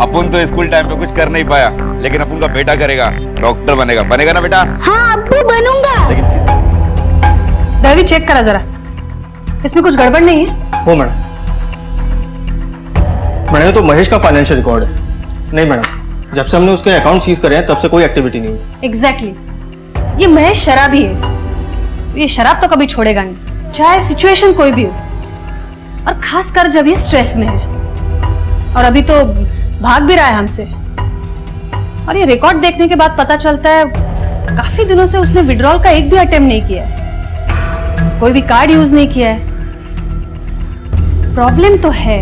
अपन तो स्कूल टाइम पे कुछ कर नहीं पाया, लेकिन अपन का बेटा करेगा, डॉक्टर बनेगा। बनेगा ना बेटा? हाँ अब्बू बनूंगा। रवि, चेक करा जरा, इसमें कुछ गड़बड़ नहीं है? हो मैडम। मैडम तो महेश का फाइनेंशियल रिकॉर्ड है। नहीं मैडम, जब से हमने उसके अकाउंट सीज करे हैं तब से कोई एक्टिविटी नहीं हुई। एग्जैक्टली ये महेश शराबी है। ये शराब तो कभी छोड़ेगा नहीं, चाहे सिचुएशन कोई भी हो, और खासकर जब ये स्ट्रेस में है। और अभी तो भाग भी रहा है हमसे। और ये रिकॉर्ड देखने के बाद पता चलता है काफी दिनों से उसने विड्रॉल का एक भी अटेम्प्ट नहीं किया है, कोई भी कार्ड यूज नहीं किया है। प्रॉब्लम तो है।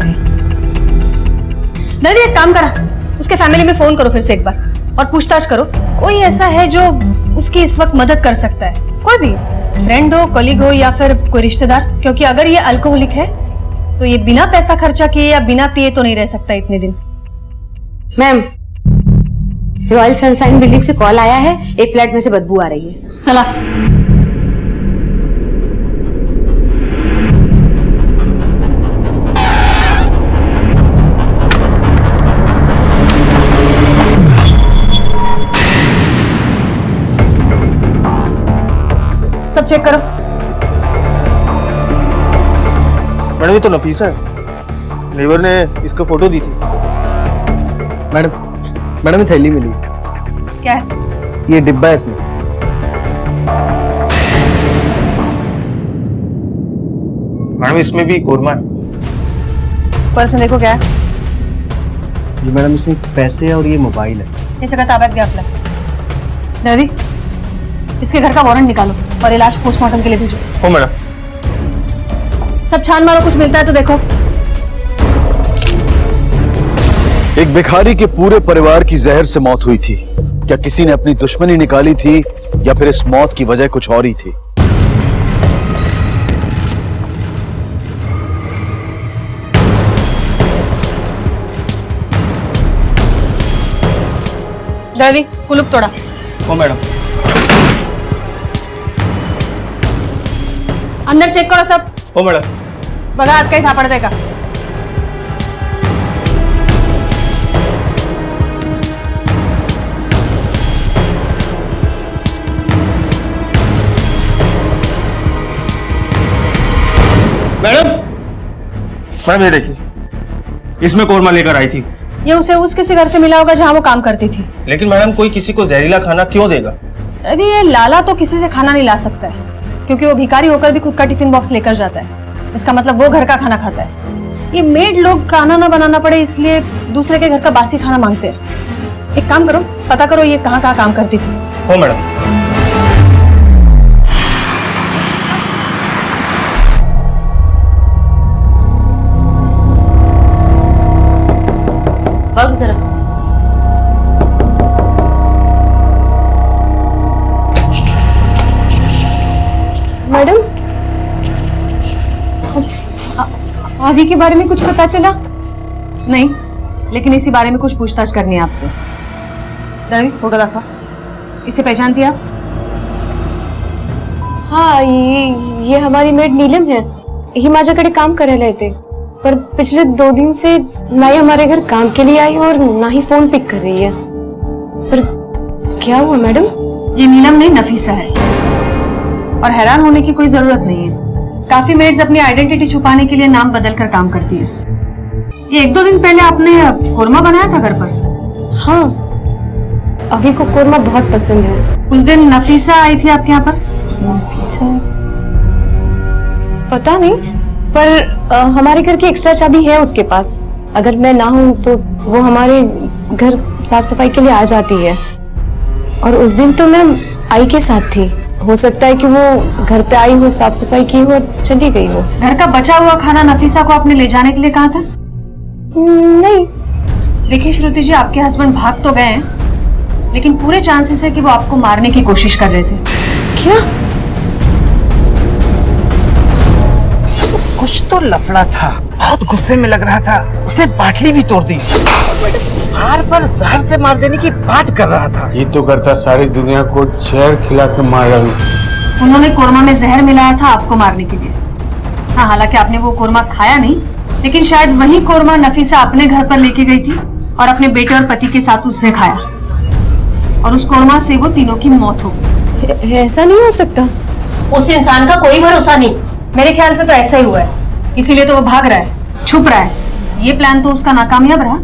दादी एक काम करा, उसके फैमिली में फोन करो फिर से एक बार और पूछताछ करो कोई ऐसा है जो उसकी इस वक्त मदद कर सकता है, कोई भी फ्रेंड हो, कलीग हो या फिर कोई रिश्तेदार। क्योंकि अगर ये अल्कोहलिक है तो ये बिना पैसा खर्चा किए या बिना पिए तो नहीं रह सकता इतने दिन। मैम, रॉयल सनशाइन बिल्डिंग से कॉल आया है, एक फ्लैट में से बदबू आ रही है। चला। सब चेक करो। मैडम ये तो नफीसा है, लेबर ने इसका फोटो दी थी। मैडम ये थैली मिली। क्या है? ये डिब्बा है इसमें। मैडम इसमें भी कोरमा है। पर्स में देखो क्या है। ये मैडम इसमें पैसे और ये मोबाइल है। ये जगह ताबत गया अपना। दादी इसके घर का वारंट निकालो और इलाज पोस्टमार्टम के लिए भेजो। हो मैडम। सब छान मारो, कुछ मिलता है तो देखो। एक भिखारी के पूरे परिवार की जहर से मौत हुई थी। क्या किसी ने अपनी दुश्मनी निकाली थी या फिर इस मौत की वजह कुछ और ही थी? दादी कुलूप तोड़ा। हो मैडम। अंदर चेक करो सब। हो मैडम। बघा हात काही सापडतंय का? मैडम ये देखिए, इसमें कोरमा लेकर आई थी। ये उसे उस किसी घर से मिला होगा जहाँ वो काम करती थी। लेकिन मैडम कोई किसी को जहरीला खाना क्यों देगा? अभी ये लाला तो किसी से खाना नहीं ला सकता है, क्योंकि वो भिखारी होकर भी खुद का टिफिन बॉक्स लेकर जाता है। इसका मतलब वो घर का खाना खाता है। ये मेड लोग खाना ना बनाना पड़े इसलिए दूसरे के घर का बासी खाना मांगते हैं। एक काम करो, पता करो ये कहाँ काम करती थी। हो मैडम। भाग जरा। मैडम आदि के बारे में कुछ पता चला? नहीं, लेकिन इसी बारे में कुछ पूछताछ करनी है आपसे। दादी फोटो देखो। इसे पहचानती आप? हाँ, ये हमारी मेड नीलम है। ही माझ्याकडे काम करायला येते, पर पिछले 2 दिन से ना ही हमारे घर काम के लिए आई और ना ही फोन पिक कर रही है। पर क्या हुआ मैडम? ये नीलम नहीं, नफीसा है। और हैरान होने की कोई जरूरत नहीं है। काफी मेड्स अपनी आइडेंटिटी छुपाने के लिए नाम बदल कर काम करती है। ये 1-2 दिन पहले आपने कोरमा बनाया था घर पर। हाँ, अभी को कोरमा बहुत पसंद है। उस दिन नफीसा आई थी आपके यहाँ पर? नफीसा पता नहीं, पर हमारे घर की एक्स्ट्रा चाबी है उसके पास। अगर मैं ना हूं तो वो हमारे घर साफ सफाई के लिए आ जाती है। और उस दिन तो मैं आई के साथ थी। हो सकता है कि वो घर पे आई हो, साफ सफाई की हो और चली गई हो। घर का बचा हुआ खाना नफीसा को आपने ले जाने के लिए कहा था? नहीं। देखिए श्रुति जी, आपके हस्बैंड भाग तो गए हैं, लेकिन पूरे चांसेस है कि वो आपको मारने की कोशिश कर रहे थे। क्या? कुछ तो लफड़ा था, बहुत गुस्से में लग रहा था। उसने बाटली भी तोड़ दी। हार पर जहर से मार देने की बात कर रहा था। ये तो करता सारी दुनिया को जहर खिला के मार डालू। उन्होंने कोरमा में जहर मिलाया था आपको मारने के लिए। हाँ, हालांकि आपने वो कोरमा खाया नहीं, लेकिन शायद वही कोरमा नफीसा अपने घर पर लेके गई थी और अपने बेटे और पति के साथ उसने खाया, और उस कोरमा से वो तीनों की मौत हो गई। ऐसा नहीं हो सकता। उस इंसान का कोई भरोसा नहीं। मेरे ख्याल से तो ऐसा ही हुआ है, इसीलिए तो वो भाग रहा है, छुप रहा है। ये प्लान तो उसका नाकामयाब रहा,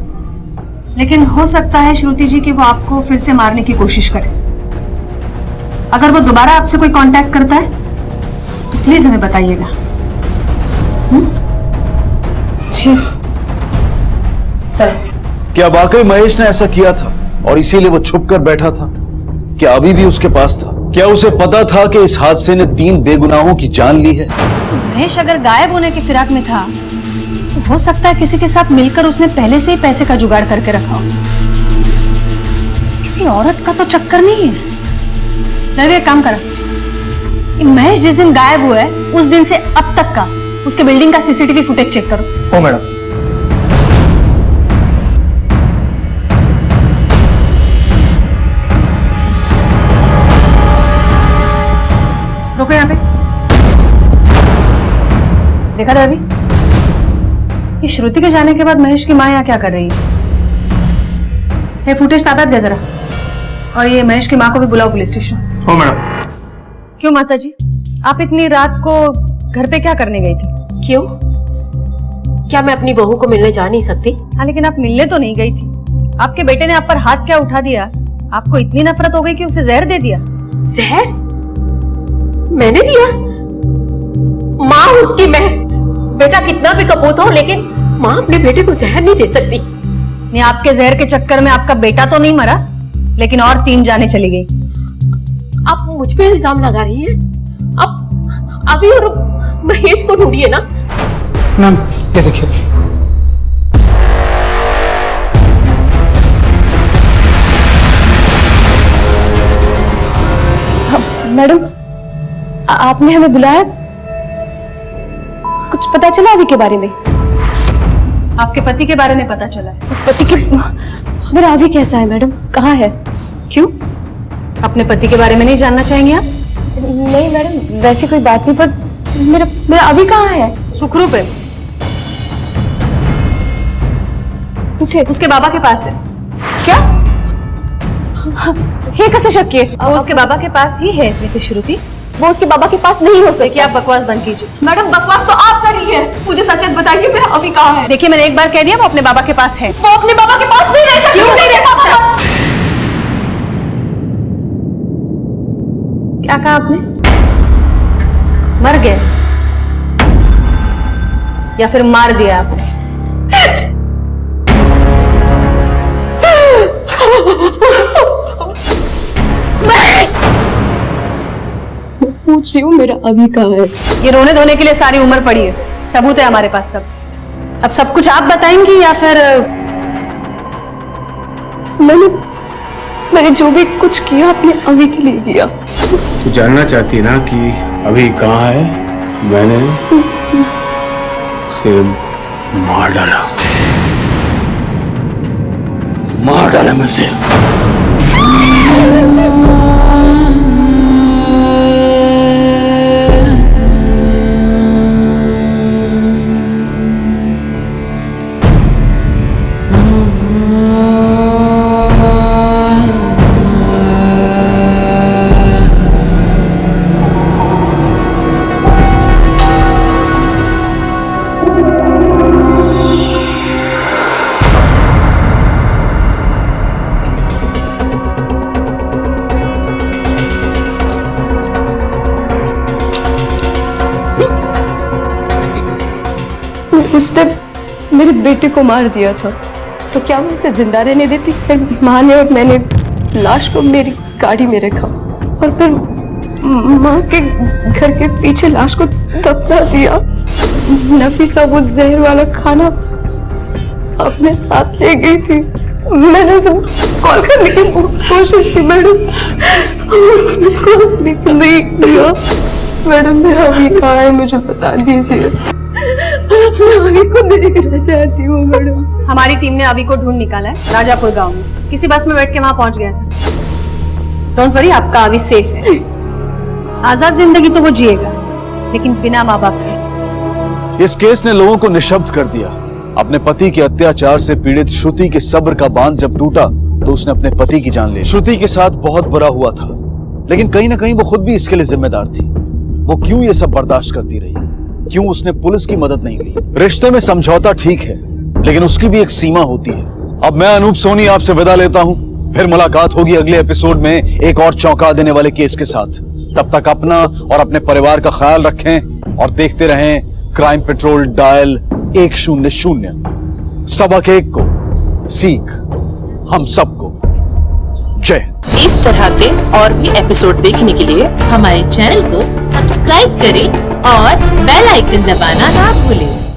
लेकिन हो सकता है श्रुति जी कि वो आपको फिर से मारने की कोशिश करे। अगर वो दोबारा आपसे कोई कांटेक्ट करता है तो प्लीज हमें बताइएगा। जी चलो। क्या वाकई महेश ने ऐसा किया था और इसीलिए वो छुप कर बैठा था? क्या अभी भी उसके पास था? क्या उसे पता था कि इस हादसे ने 3 बेगुनाहों की जान ली है? महेश अगर गायब होने की फिराक में था तो हो सकता है किसी के साथ मिलकर उसने पहले से ही पैसे का जुगाड़ करके रखा हो। किसी औरत का तो चक्कर नहीं है। लगे एक काम करा, महेश जिस दिन गायब हुआ है उस दिन से अब तक का उसके बिल्डिंग का सीसीटीवी फुटेज चेक करो। हो मैडम। रुको यहाँ पे। देखा था अभी ये श्रुति के जाने के बाद महेश की माँ यहाँ क्या कर रही है? ये फुटेज तादाद दे जरा, और ये महेश की माँ को भी बुलाओ पुलिस स्टेशन। हो मैडम। क्यों माता जी, आप इतनी रात को घर पे क्या करने गई थी? क्यों? क्या मैं अपनी बहू को मिलने जा नहीं सकती? हाँ, लेकिन आप मिलने तो नहीं गई थी। आपके बेटे ने आप पर हाथ क्या उठा दिया? आपको इतनी नफरत हो गई कि उसे जहर दे दिया। जहर मैंने दिया? माँ उसकी, मैं बेटा कितना भी कपूत हो, लेकिन माँ अपने बेटे को जहर नहीं दे सकती। नहीं, आपके जहर के चक्कर में आपका बेटा तो नहीं मरा, लेकिन और 3 जाने चली गई। आप मुझ पे इल्जाम लगा रही हैं? आप अभी और महेश को ढूंढिए ना। मैम ये देखिए। मैडम आपने हमें बुलाया, कुछ पता चला अभी के बारे में? आपके पति के बारे में पता चला है। पति के? मेरा अभी कैसा है मैडम, कहाँ है? क्यों, अपने पति के बारे में नहीं जानना चाहेंगे आप? नहीं मैडम, वैसी कोई बात नहीं, पर मेरा अभी कहाँ है? सुखरूप है, उसके बाबा के पास है। क्या? ये कैसे शक किए? वो उसके बाबा के पास ही है मिसेस श्रुति। वो उसके बाबा के पास नहीं हो सकती। आप बकवास बंद कीजिए। मैडम बकवास तो आप कर रही है, मुझे सच बताइए मेरा अभी कहाँ है? देखिए, मैंने एक बार कह दिया वो अपने बाबा के पास है। वो अपने बाबा के पास नहीं रह सकती। क्यों नहीं रह सकता? क्या कहा आपने? मर गए या फिर मार दिया आपने? मैं पूछ रही हूँ मेरा अभी कहाँ है? ये रोने धोने के लिए सारी उम्र पड़ी है, सबूत है हमारे पास सब। अब सब कुछ आप बताएंगी या फिर? मैंने जो भी कुछ किया अपने अभी के लिए किया। तू जानना चाहती ना कि अभी कहाँ है? मैंने उसे मार डाला, मार डाला मैं से। उसने मेरे बेटे को मार दिया था, तो क्या मैं उसे जिंदा रहने देती? फिर माँ ने और मैंने लाश को मेरी गाड़ी में रखा और फिर माँ के घर के पीछे लाश को दफना दिया। नफीसा वो जहर वाला खाना अपने साथ ले गई थी। मैंने उसे कॉल करने की कोशिश की मैडम, उसने कॉल नहीं किया। मैडम मेरा अभी कहाँ है, मुझे बता दीजिए। अभी को देखना चाहती हूँ मैडम। हमारी टीम ने अभी को ढूंढ निकाला है राजापुर गांव में, किसी बस में बैठ के वहां पहुंच गया था। डोंट वरी, आपका अभी सेफ है। आजाद जिंदगी तो वो जिएगा, लेकिन बिना माँ बाप के। इस केस ने लोगों को निशब्द कर दिया। अपने पति के अत्याचार से पीड़ित श्रुति के सब्र का बांध जब टूटा तो उसने अपने पति की जान ली। श्रुति के साथ बहुत बुरा हुआ था, लेकिन कहीं ना कहीं वो खुद भी इसके लिए जिम्मेदार थी। वो क्यों ये सब बर्दाश्त करती रही? क्यों उसने पुलिस की मदद नहीं ली? रिश्ते में समझौता ठीक है, लेकिन उसकी भी एक सीमा होती है। अब मैं अनूप सोनी आपसे विदा लेता हूं। फिर मुलाकात होगी अगले एपिसोड में एक और चौंका देने वाले केस के साथ। तब तक अपना और अपने परिवार का ख्याल रखें और देखते रहें क्राइम पेट्रोल डायल 100। सबक एक को, सीख हम सबको। जय हिंद। इस तरह के और भी एपिसोड देखने के लिए हमारे चैनल को सब्सक्राइब करें और बेल आइकन दबाना ना भूलें।